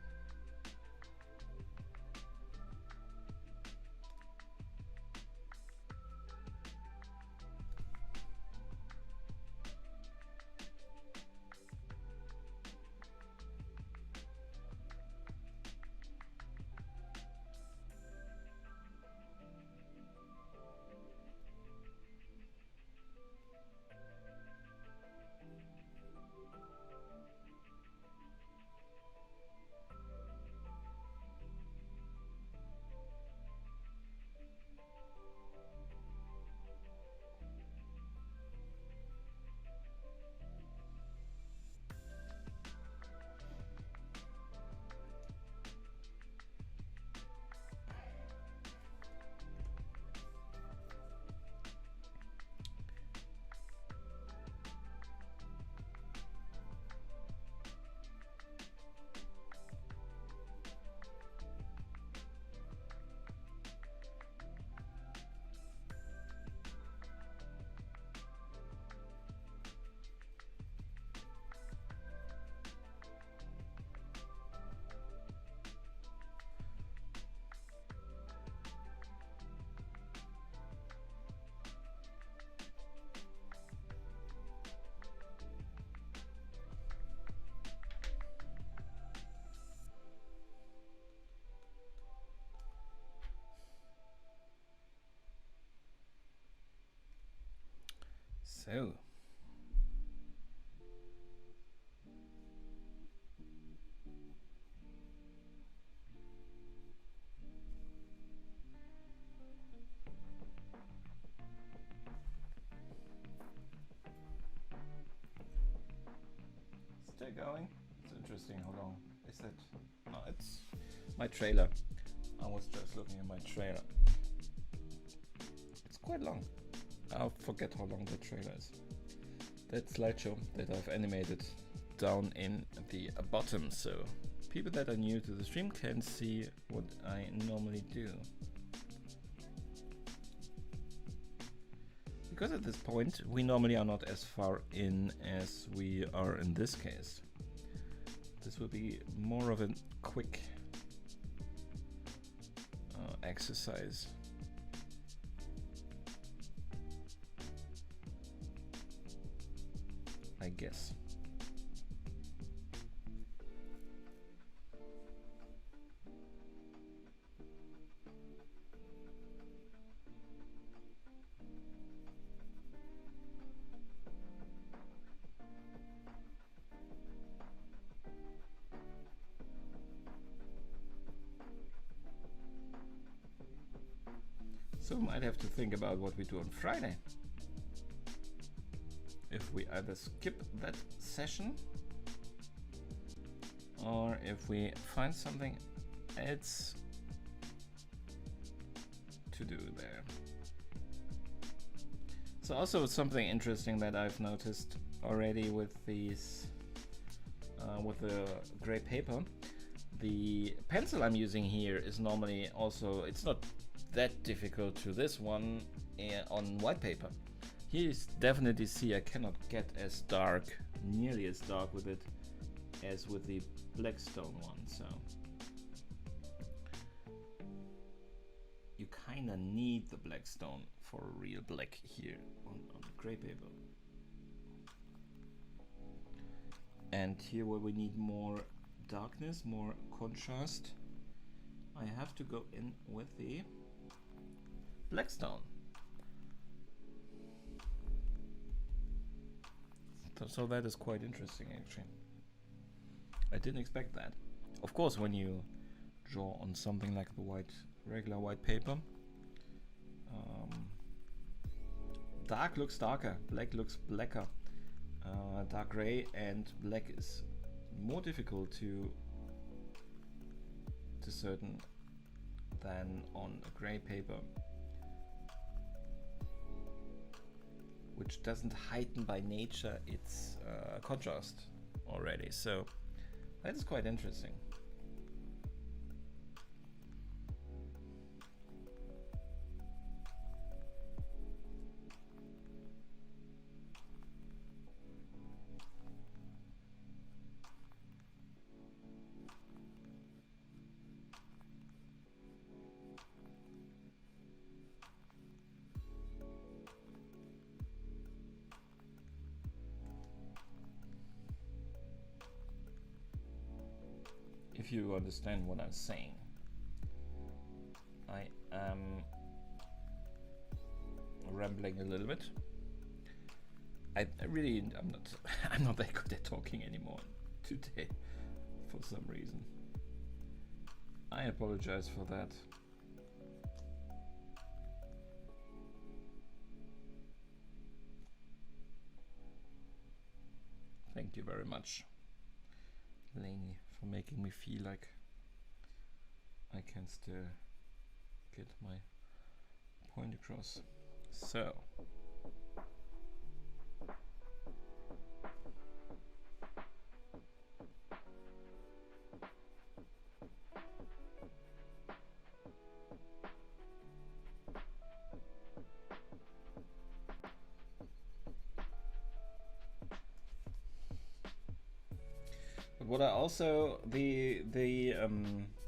So still going. It's interesting. How long is that? No, it's my trailer. I was just looking at my trailer. It's quite long. I'll forget how long the trailer is. That slideshow that I've animated down in the bottom, so people that are new to the stream can see what I normally do. Because at this point we normally are not as far in as we are in this case. This will be more of a quick exercise. I guess. So we might have to think about what we do on Friday. If we either skip that session or if we find something else to do there. So also something interesting that I've noticed already with these with the gray paper, the pencil I'm using here is normally also, it's not that difficult to this one on white paper. Here you definitely see I cannot get as dark, nearly as dark with it as with the Blackstone one, so you kinda need the Blackstone for a real black here on the gray paper. And here where we need more darkness, more contrast, I have to go in with the Blackstone. So that is quite interesting actually. I didn't expect that. Of course, when you draw on something like the regular white paper, dark looks darker, black looks blacker. Dark gray and black is more difficult to discern than on a gray paper, which doesn't heighten by nature its contrast already. So that is quite interesting. If you understand what I'm saying, I am rambling a little bit. I'm not I'm not that good at talking anymore today for some reason. I apologize for that. Thank you very much, Lainey, for making me feel like I can still get my point across. So what I also the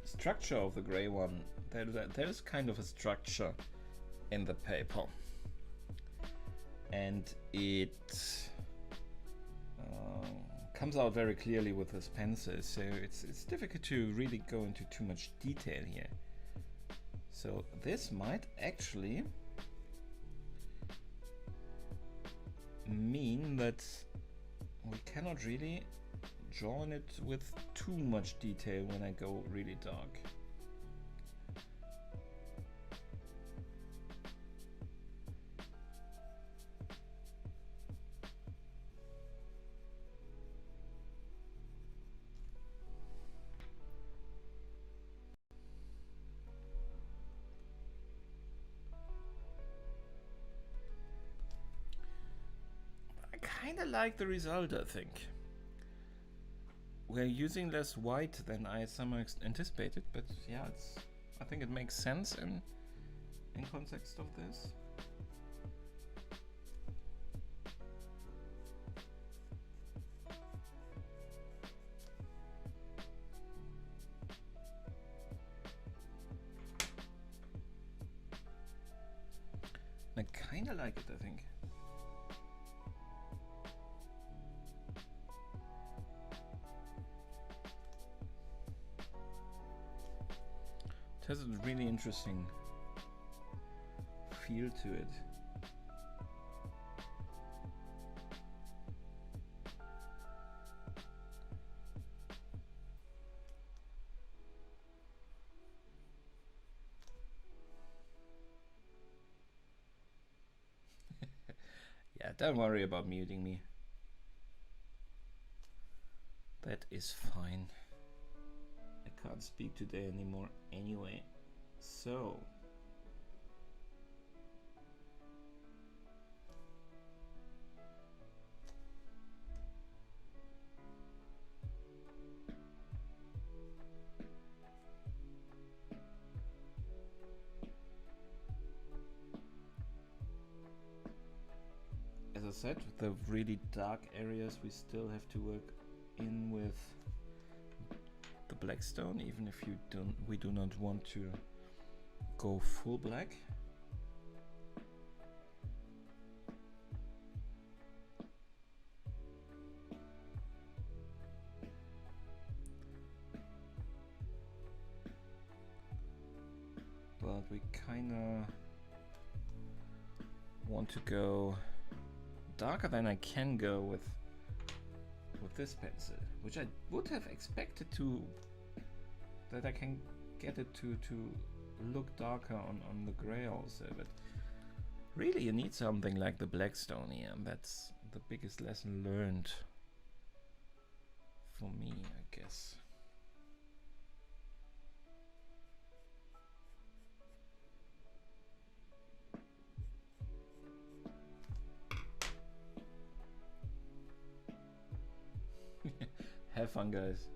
structure of the gray one, there's kind of a structure in the paper, and it comes out very clearly with this pencil, so it's difficult to really go into too much detail here. So this might actually mean that we cannot really draw on it with too much detail when I go really dark. I kind of like the result, I think. We're using less white than I somehow anticipated, but yeah, I think it makes sense in context of this. I kind of like it, I think. It has a really interesting feel to it. Yeah, don't worry about muting me. That is fine. I can't speak today anymore anyway. So as I said, with the really dark areas we still have to work in with the Blackstone, even if we do not want to go full black. But we kinda want to go darker than I can go with this pencil, which I would have expected that I can get it to look darker on the gray also, but Really, you need something like the Blackstone here, and that's the biggest lesson learned for me, I guess. Have fun, guys.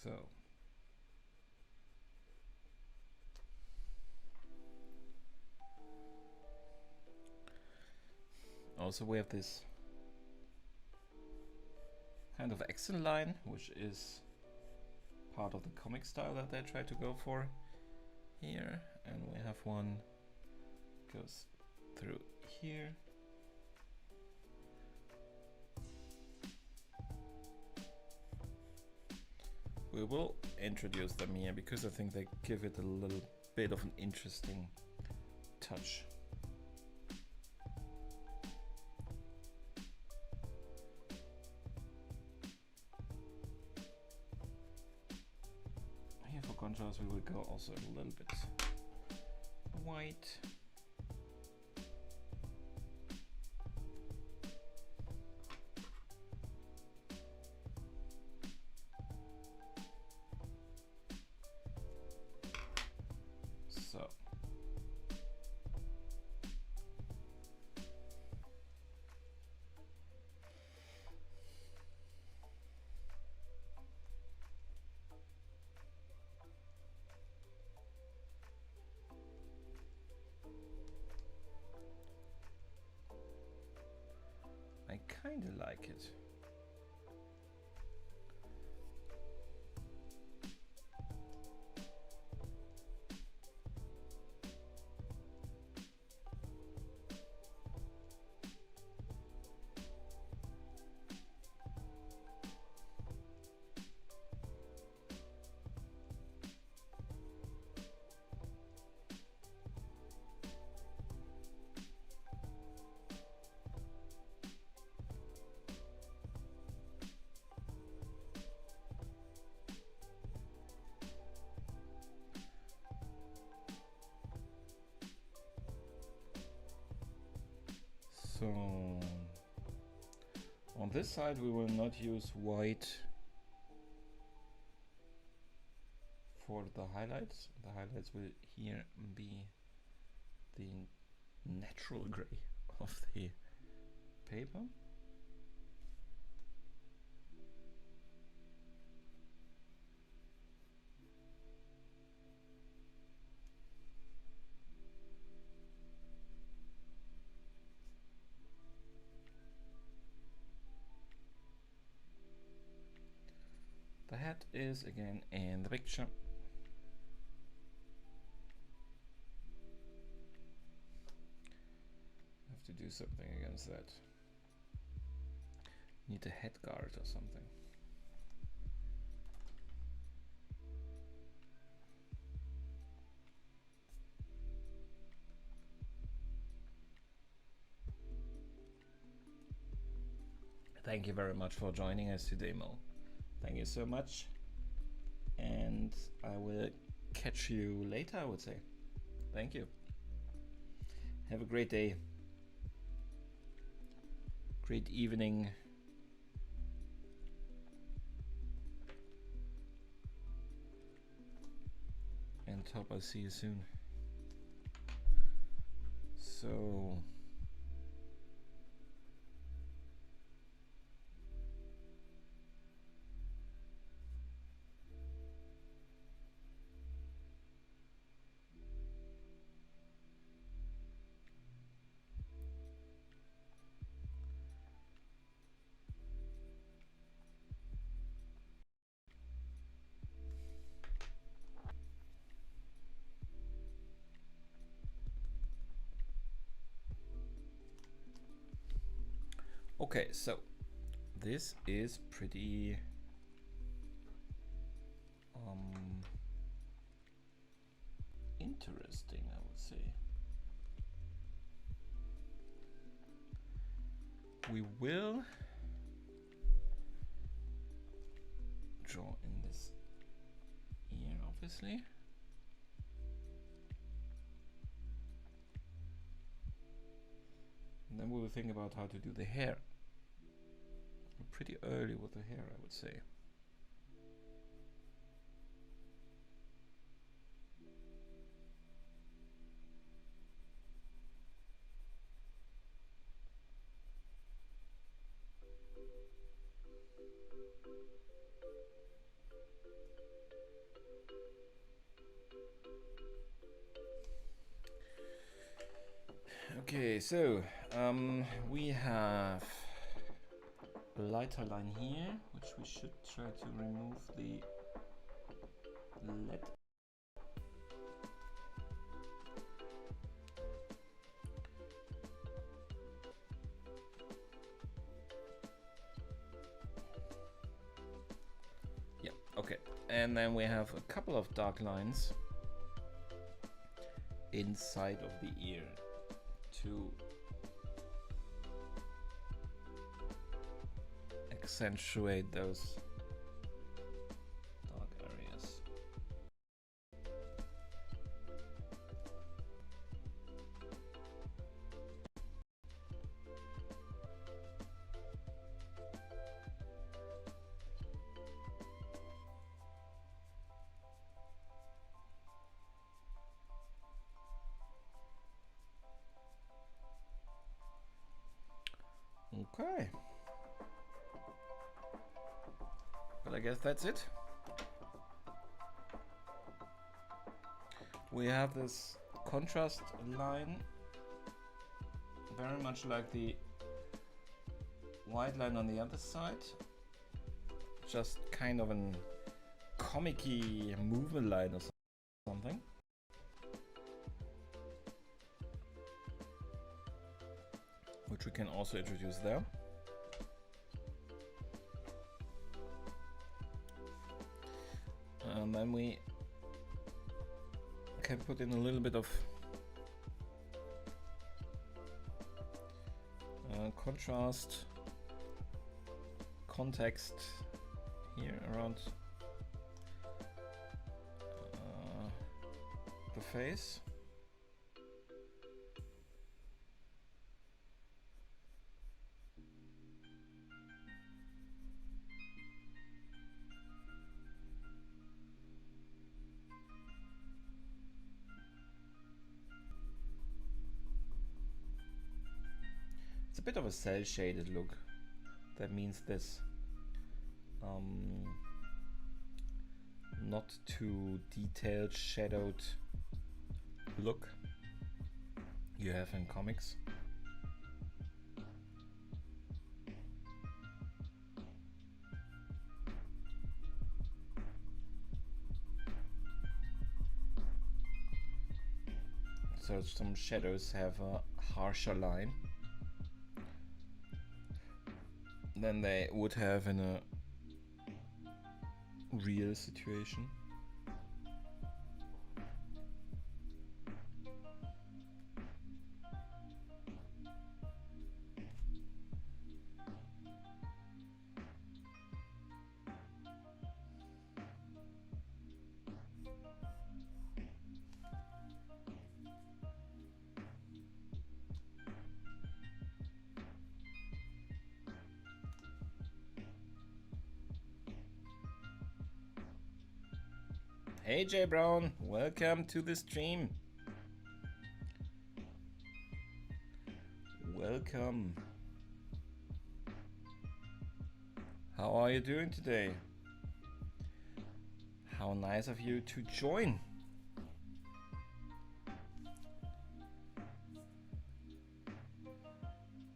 So, also we have this kind of accent line, which is part of the comic style that they try to go for here, and we have one goes through here. We will introduce them here because I think they give it a little bit of an interesting touch. Here for contrast we will go also a little bit white. So I kind of like it. So on this side we will not use white for the highlights. The highlights will here be the natural gray of the paper. The hat is again in the picture. Have to do something against that. Need a head guard or something. Thank you very much for joining us today, Mo. Thank you so much. And I will catch you later, I would say. Thank you. Have a great day. Great evening. And hope I'll see you soon. So okay, so this is pretty interesting, I would say. We will draw in this ear, obviously. And then we will think about how to do the hair. We're pretty early with the hair, I would say. Okay, so we have a lighter line here, which we should try to remove the lead. Yeah, okay. And then we have a couple of dark lines inside of the ear to accentuate those dark areas. Okay. But I guess that's it. We have this contrast line, very much like the white line on the other side. Just kind of an comic-y movement line or something. Which we can also introduce there. And then we can put in a little bit of contrast, context here around the face. It's a bit of a cell shaded look. That means this not too detailed shadowed look you have in comics. So some shadows have a harsher line than they would have in a real situation. Hey Jay Brown, welcome to the stream. Welcome. How are you doing today? How nice of you to join.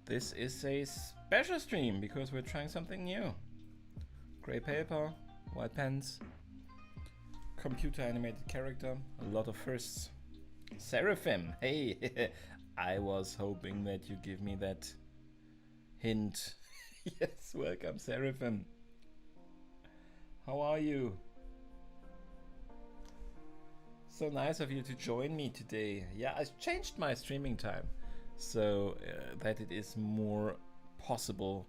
This is a special stream because we're trying something new. Gray paper, white pens, computer animated character, a lot of firsts. Seraphim, hey, I was hoping that you give me that hint. Yes, welcome Seraphim. How are you? So nice of you to join me today. Yeah, I changed my streaming time so that it is more possible.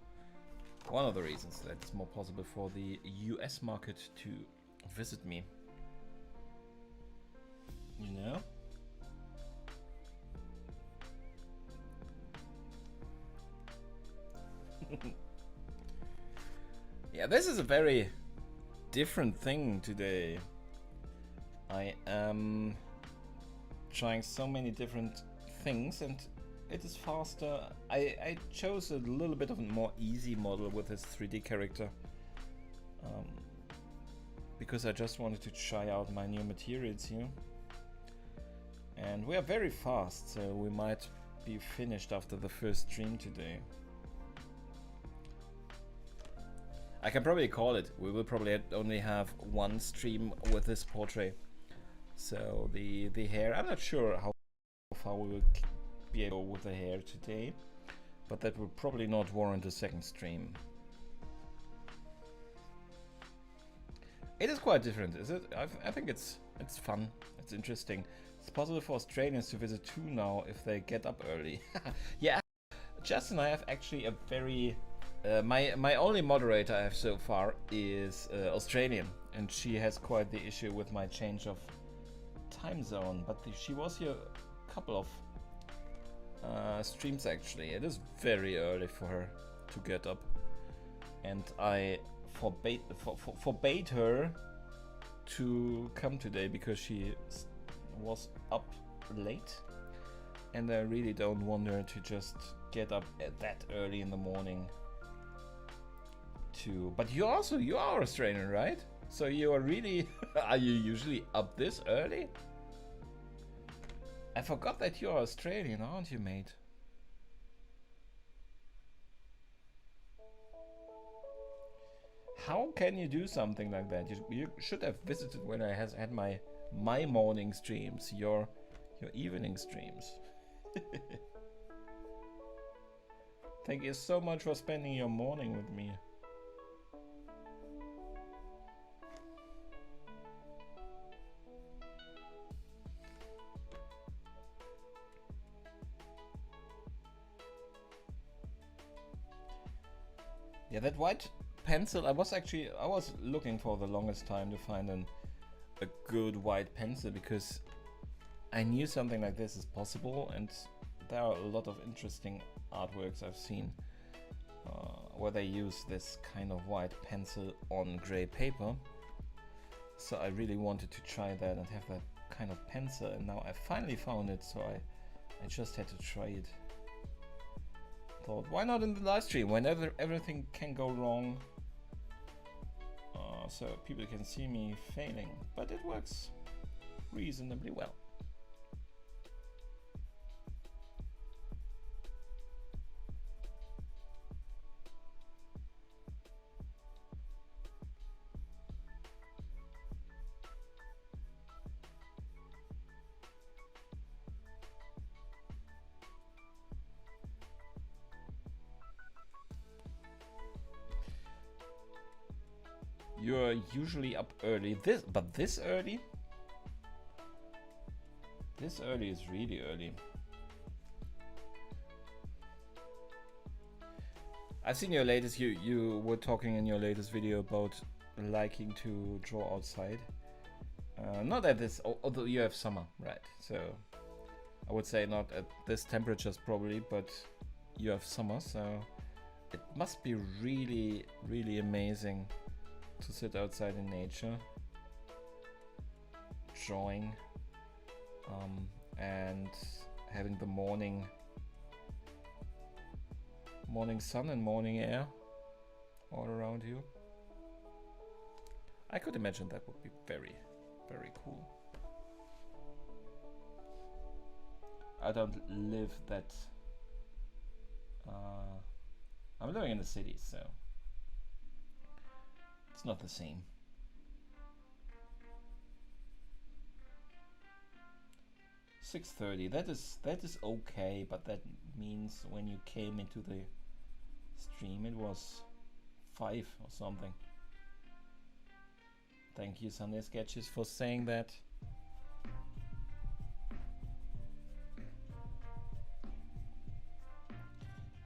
One of the reasons that it's more possible for the US market to visit me. You know? Yeah, this is a very different thing today. I am trying so many different things and it is faster. I chose a little bit of a more easy model with this 3D character because I just wanted to try out my new materials here. And we are very fast, so we might be finished after the first stream today. I can probably call it. We will probably only have one stream with this portrait. So the hair, I'm not sure how far we will be able with the hair today, but that would probably not warrant a second stream. It is quite different, is it? I think it's fun. It's interesting. It's possible for Australians to visit too now if they get up early. Yeah, Justin and I have actually a very my only moderator I have so far is Australian, and she has quite the issue with my change of time zone, but she was here a couple of streams actually. It is very early for her to get up, and I forbade her to come today because she was up late, and I really don't want her to just get up that early in the morning. But you are Australian, right? So you are really are you usually up this early? I forgot that you're Australian, aren't you, mate? How can you do something like that? You should have visited when I had my morning streams, your evening streams. Thank you so much for spending your morning with me. Yeah, that white pencil, I was looking for the longest time to find a good white pencil because I knew something like this is possible, and there are a lot of interesting artworks I've seen where they use this kind of white pencil on gray paper. So I really wanted to try that and have that kind of pencil, and now I finally found it, so I just had to try it. Thought, why not in the live stream whenever everything can go wrong, so people can see me failing, but it works reasonably well. You're usually up early. This early? This early is really early. I've seen your latest. You were talking in your latest video about liking to draw outside. Not at this, although you have summer, right? So I would say not at this temperatures probably, but you have summer, so it must be really, really amazing to sit outside in nature, drawing, and having the morning sun and morning air all around you. I could imagine that would be very, very cool. I don't live that. I'm living in the city, so it's not the same. .30. That is okay, but that means when you came into the stream it was 5 or something. Thank you, Sunday Sketches, for saying that.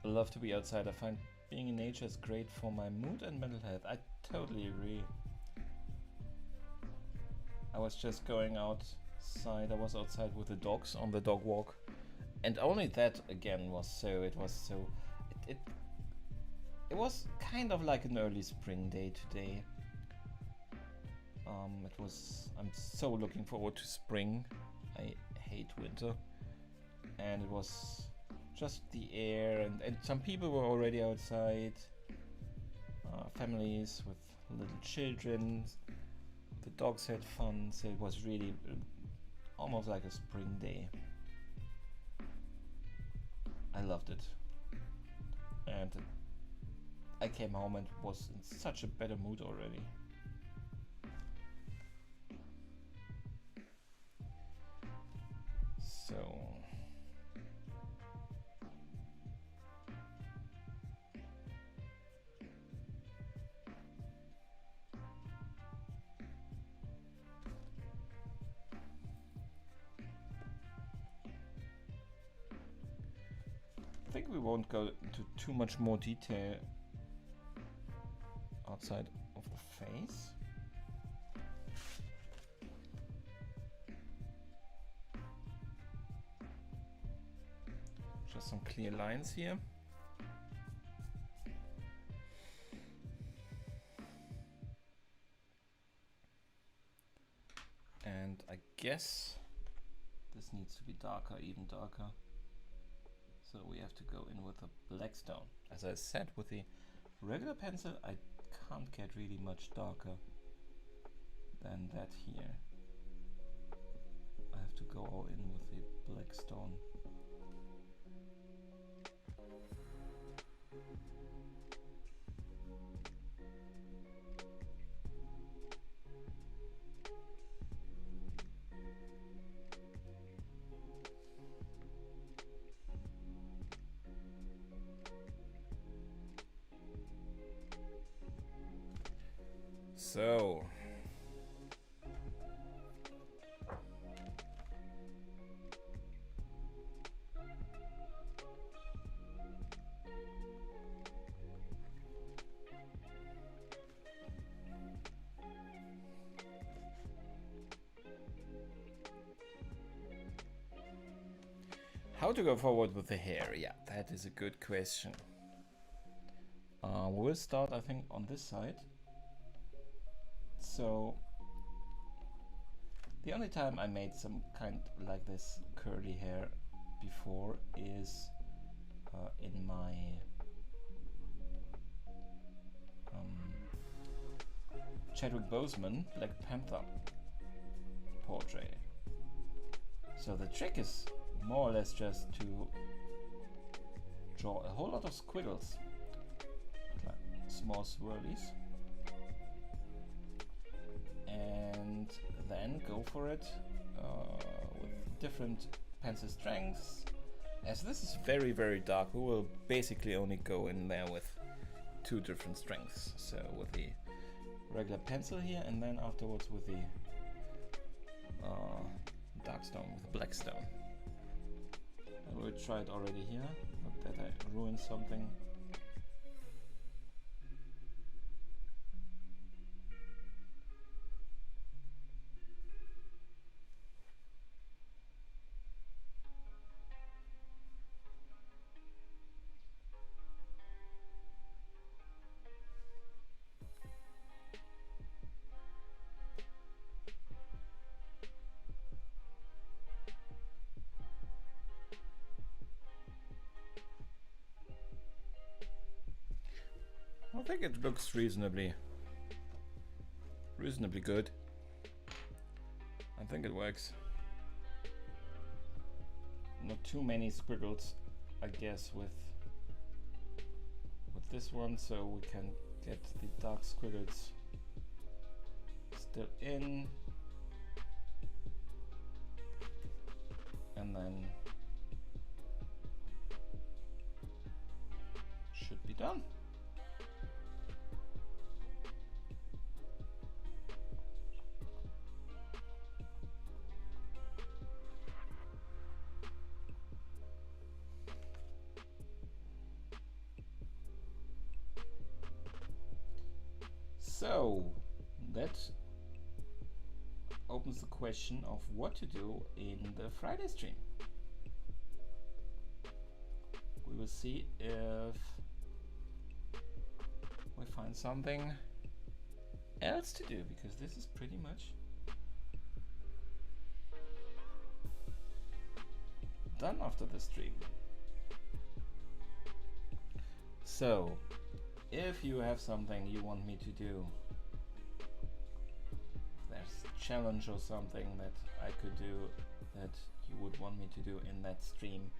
love to be outside. I find being in nature is great for my mood and mental health. I totally agree. I was just going outside. I was outside with the dogs on the dog walk, and only that again was so. It was kind of like an early spring day today. I'm so looking forward to spring. I hate winter, and it was just the air, and some people were already outside. Families with little children. The dogs had fun, so it was really almost like a spring day. I loved it, and I came home and was in such a better mood already. So I think we won't go into too much more detail outside of the face. Just some clear lines here. And I guess this needs to be darker, even darker. So we have to go in with a black stone. As I said, with the regular pencil, I can't get really much darker than that here. I have to go all in with the black stone. So how to go forward with the hair? Yeah, that is a good question. We'll start, I think, on this side. So the only time I made some kind like this curly hair before is in my Chadwick Boseman Black Panther portrait. So the trick is more or less just to draw a whole lot of squiggles, like small swirlies, and then go for it with different pencil strengths. As this is very, very dark, we will basically only go in there with 2 different strengths. So with the regular pencil here, and then afterwards with the dark stone, with the black stone. I will try it already here, not that I ruined something. I think it looks reasonably good. I think it works. Not too many squiggles, I guess, with this one, so we can get the dark squiggles still in, and then should be done. So that opens the question of what to do in the Friday stream. We will see if we find something else to do, because this is pretty much done after the stream. So if you have something you want me to do, if there's a challenge or something that I could do that you would want me to do in that stream,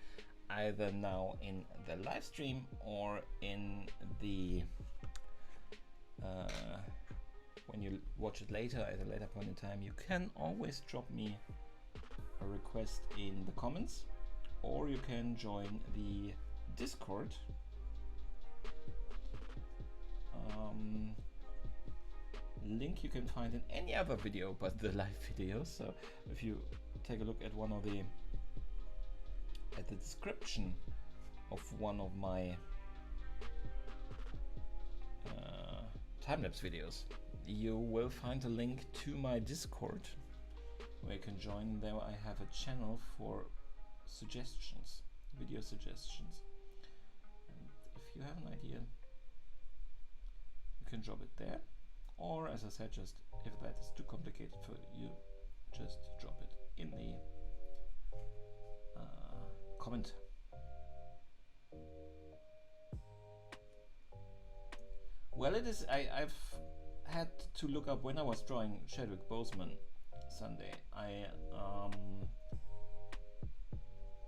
either now in the live stream or in the when you watch it later at a later point in time, you can always drop me a request in the comments, or you can join the Discord. Link you can find in any other video but the live video. So if you take a look at one of the description of one of my time-lapse videos, you will find a link to my Discord where you can join. There I have a channel for suggestions, video suggestions, and if you have an idea you can drop it there, or as I said, just if that is too complicated for you, just drop it in the comment. Well, it is. I've had to look up when I was drawing Chadwick Boseman Sunday. I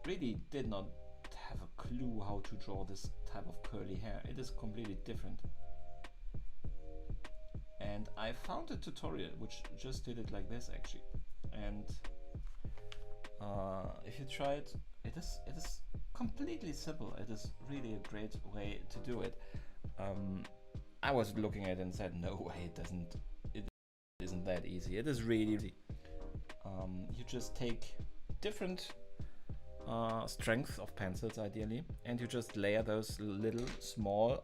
really did not have a clue how to draw this type of curly hair. It is completely different. And I found a tutorial which just did it like this actually. And if you try it, it is completely simple. It is really a great way to do it. I was looking at it and said, no way, it isn't that easy. It is really easy. You just take different strength of pencils ideally, and you just layer those little small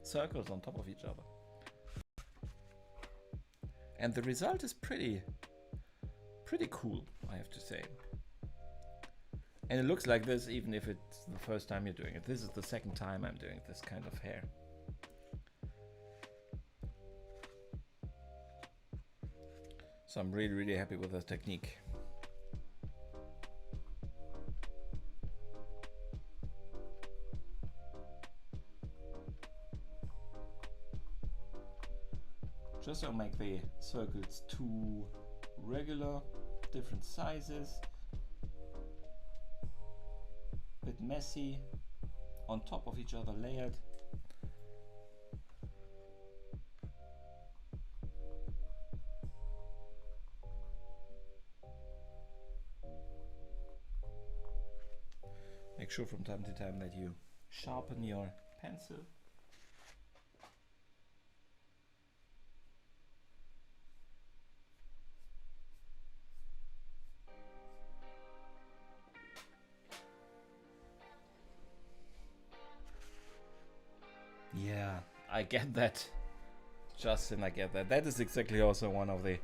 circles on top of each other. And the result is pretty cool, I have to say. And it looks like this even if it's the first time you're doing it. This is the second time I'm doing this kind of hair. So I'm really happy with this technique. Just don't make the circles too regular, different sizes, a bit messy, on top of each other layered. Make sure from time to time that you sharpen your pencil. Yeah, I get that, Justin, I get that. That is exactly also one of the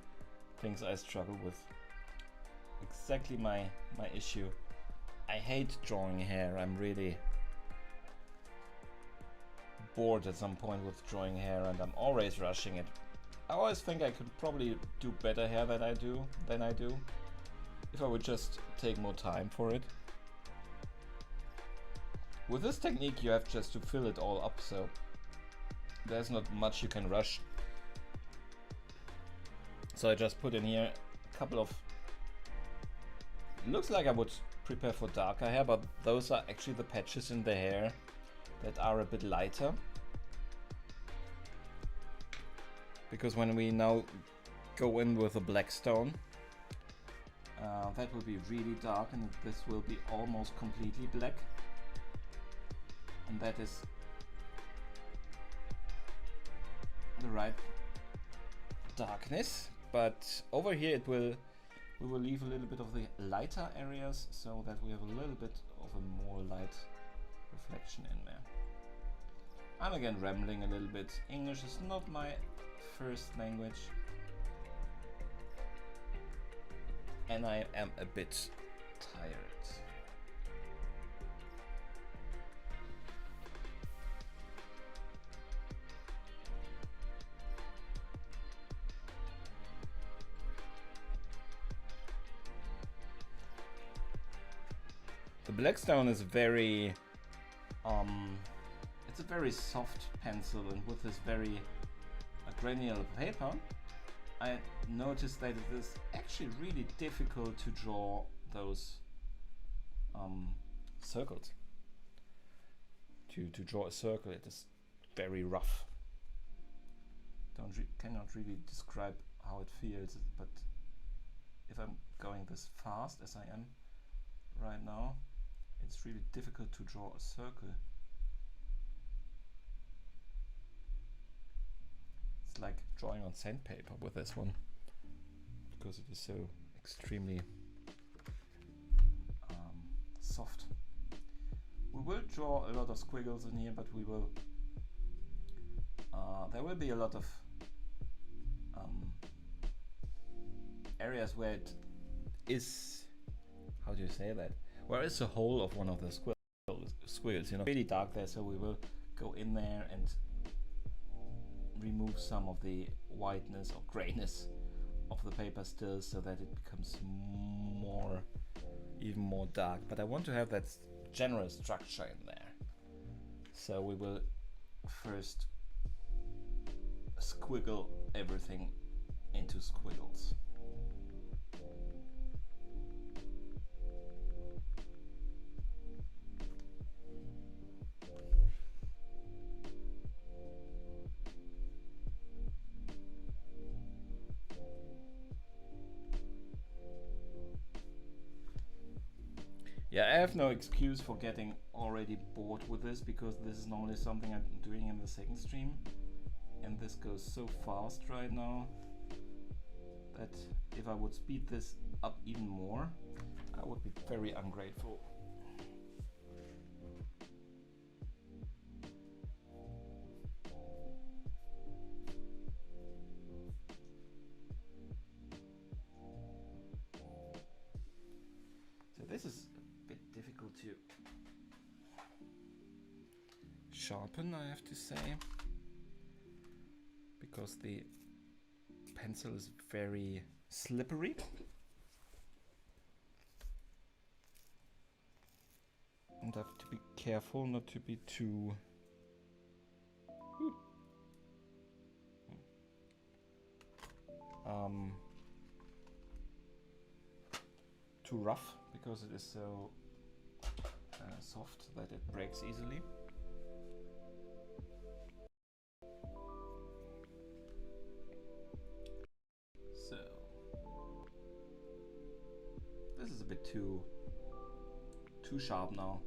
things I struggle with. Exactly my issue. I hate drawing hair. I'm really bored at some point with drawing hair, and I'm always rushing it. I always think I could probably do better hair than I do if I would just take more time for it. With this technique you have just to fill it all up, so there's not much you can rush. So I just put in here a couple of, looks like I would prepare for darker hair, but those are actually the patches in the hair that are a bit lighter. Because when we now go in with a black stone, that will be really dark, and this will be almost completely black. And that is the right darkness. But over here we will leave a little bit of the lighter areas so that we have a little bit of a more light reflection in there. I'm again rambling a little bit. English is not my first language. And I am a bit tired. The Blackstone is very it's a very soft pencil, and with this very granular paper, I noticed that it is actually really difficult to draw those circles. To draw a circle, it is very rough. Cannot really describe how it feels, but if I'm going this fast as I am right now, it's really difficult to draw a circle. It's like drawing on sandpaper with this one, because it is so extremely soft. We will draw a lot of squiggles in here, but we will there will be a lot of areas where it is, how do you say that, where is the hole of one of the squiggles, you know, really dark there, so we will go in there and remove some of the whiteness or grayness of the paper still, so that it becomes even more dark. But I want to have that general structure in there, so we will first squiggle everything into squiggles. Yeah, I have no excuse for getting already bored with this, because this is normally something I'm doing in the second stream, and this goes so fast right now that if I would speed this up even more, I would be very ungrateful. So this is a bit difficult to sharpen, I have to say, because the pencil is very slippery. And I have to be careful not to be too too rough, because it is so soft that it breaks easily. So this is a bit too sharp now.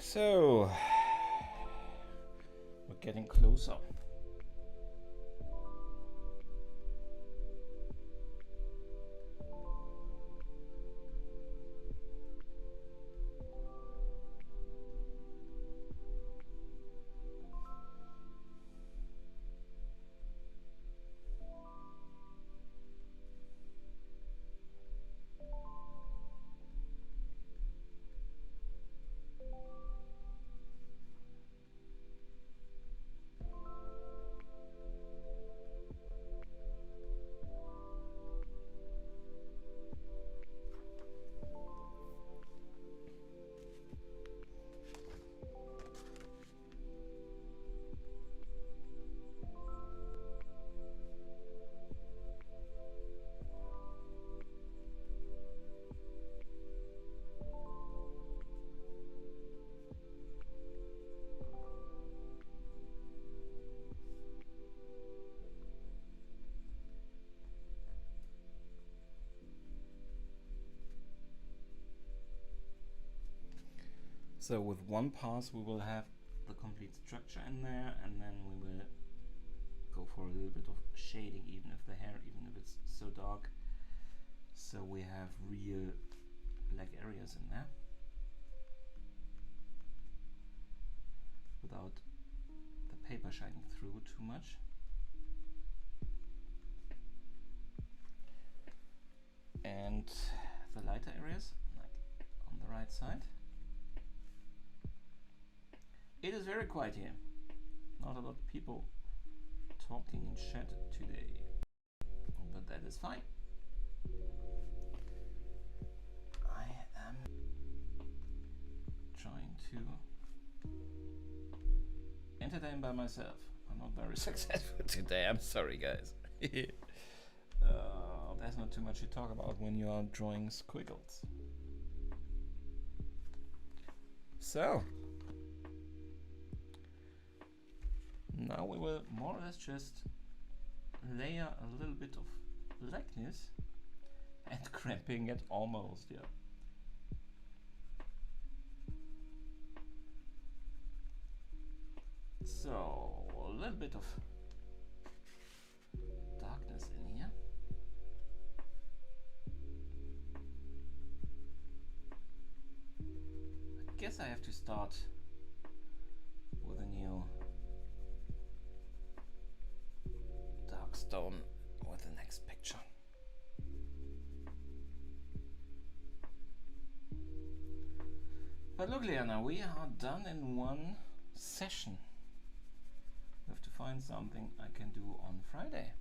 So we're getting closer. So with one pass we will have the complete structure in there, and then we will go for a little bit of shading, even if it's so dark, so we have real black areas in there without the paper shining through too much. And the lighter areas, like on the right side. It is very quiet here. Not a lot of people talking in chat today, but that is fine. I am trying to entertain by myself. I'm not very successful today, I'm sorry guys. There's not too much to talk about when you are drawing squiggles. So, now we will more or less just layer a little bit of blackness and cramping it almost, yeah. So, a little bit of darkness in here. I guess I have to start with a new dark stone with the next picture. But look, Liana, we are done in one session. We have to find something I can do on Friday.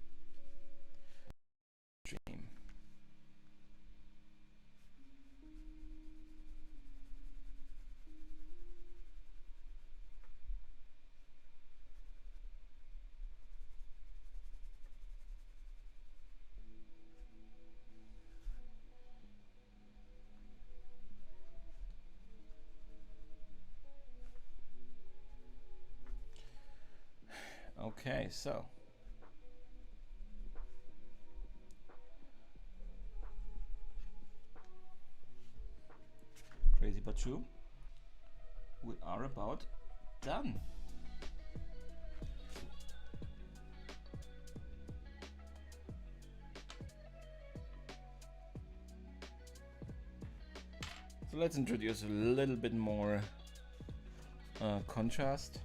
Dream. Okay, so crazy but true, we are about done. So let's introduce a little bit more contrast.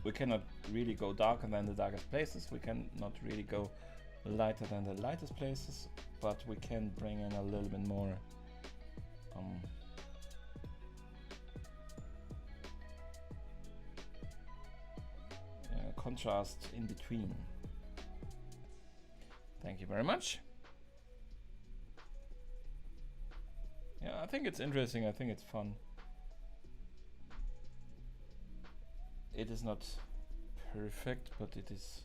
We cannot really go darker than the darkest places. We cannot really go lighter than the lightest places, but we can bring in a little bit more contrast in between. Thank you very much. Yeah, I think it's interesting. I think it's fun. It is not perfect, but it is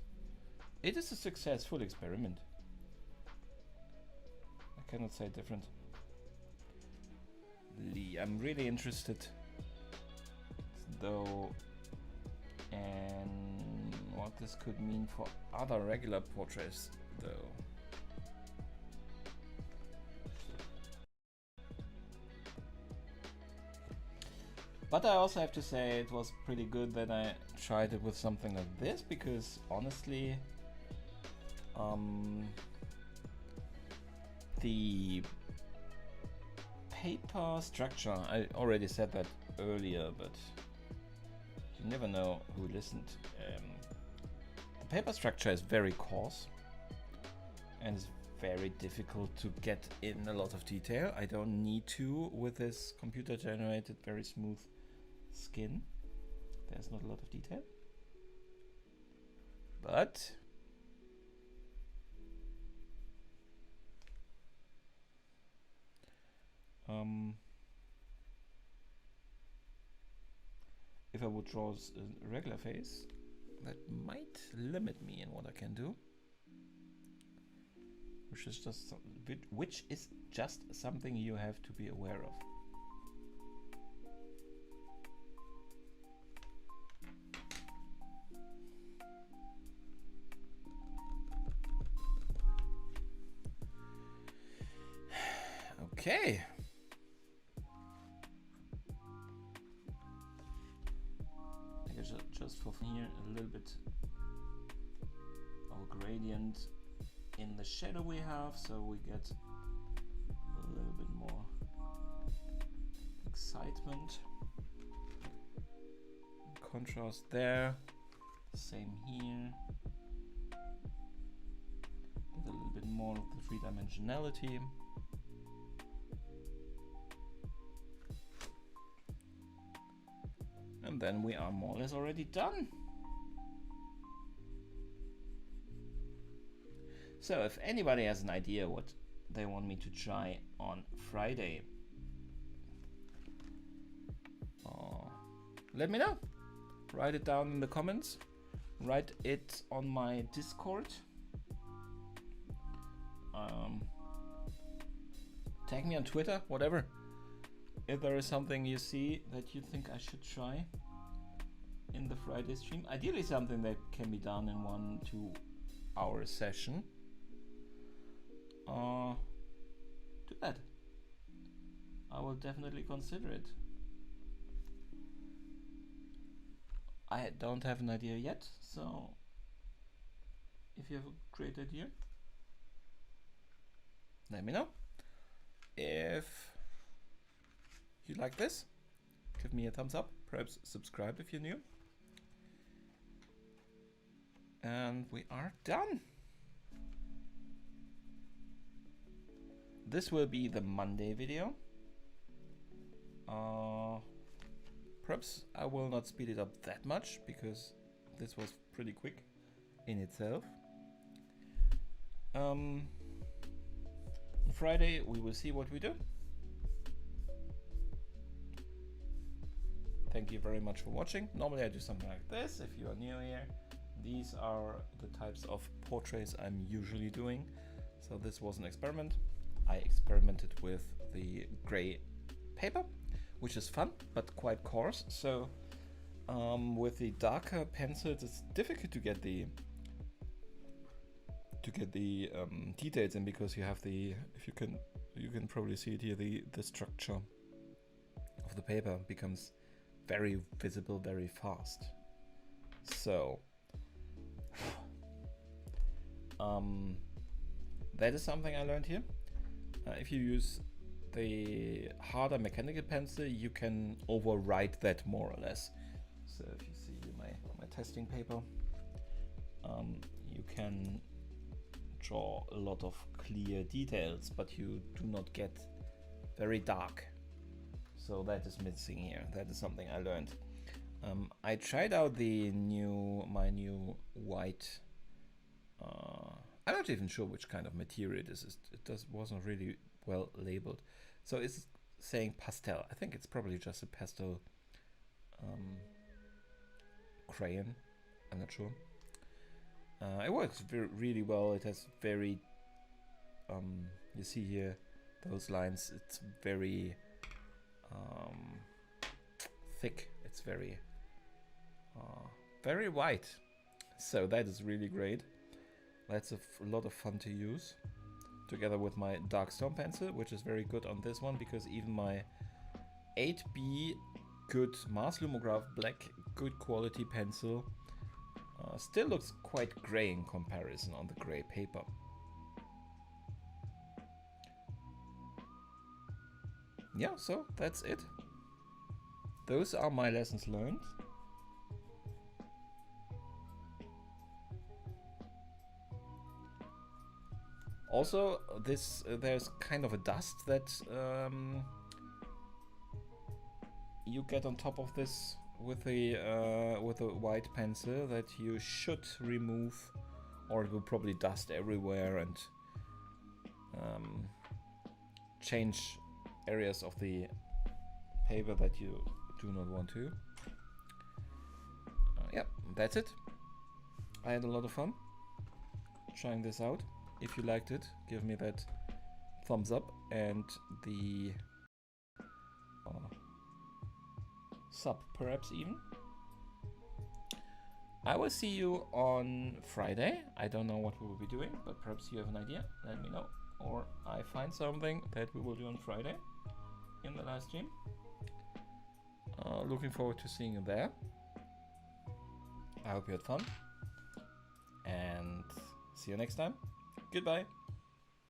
a successful experiment. I cannot say different. I'm really interested though in what this could mean for other regular portraits though. But I also have to say it was pretty good that I tried it with something like this, because honestly the paper structure, I already said that earlier, but you never know who listened. The paper structure is very coarse and it's very difficult to get in a lot of detail. I don't need to with this computer generated very smooth skin. There's not a lot of detail, but if I would draw a regular face, that might limit me in what I can do, which is just something you have to be aware of. Okay. I guess just for here a little bit of gradient in the shadow we have, so we get a little bit more excitement. Contrast there. Same here. Get a little bit more of the three-dimensionality. And then we are more or less already done. So if anybody has an idea what they want me to try on Friday, let me know. Write it down in the comments. Write it on my Discord. Tag me on Twitter, whatever. If there is something you see that you think I should try in the Friday stream, ideally something that can be done in 1-2 hour session, do that. I will definitely consider it. I don't have an idea yet, so if you have a great idea, let me know. If you like this, give me a thumbs up, perhaps subscribe if you're new. And we are done. This will be the Monday video. Perhaps I will not speed it up that much because this was pretty quick in itself. On Friday we will see what we do. Thank you very much for watching. Normally I do something like this. If you are new here, these are the types of portraits I'm usually doing. So this was an experiment. I experimented with the gray paper, which is fun but quite coarse. So with the darker pencils, it's difficult to get the details in, because you have the, if you can probably see it here, the structure of the paper becomes very visible very fast. So that is something I learned here. If you use the harder mechanical pencil, you can overwrite that more or less. So if you see my testing paper, you can draw a lot of clear details, but you do not get very dark. So that is missing here. That is something I learned. I tried out my new white. I'm not even sure which kind of material this is. It wasn't really well labeled. So it's saying pastel. I think it's probably just a pastel crayon. I'm not sure. It works really well. It has very, you see here those lines. It's very thick. It's very white. So that is really great. That's a lot of fun to use, together with my Darkstone pencil, which is very good on this one, because even my 8B good Mars Lumograph black good quality pencil still looks quite gray in comparison on the gray paper. Yeah, so that's it. Those are my lessons learned. Also, this there's kind of a dust that you get on top of this with a white pencil that you should remove, or it will probably dust everywhere and change areas of the paper that you do not want to. Yeah, that's it. I had a lot of fun trying this out. If you liked it, give me that thumbs up and the sub, perhaps even. I will see you on Friday. I don't know what we will be doing, but perhaps you have an idea. Let me know. or I find something that we will do on Friday in the live stream. Looking forward to seeing you there. I hope you had fun, and see you next time. Goodbye.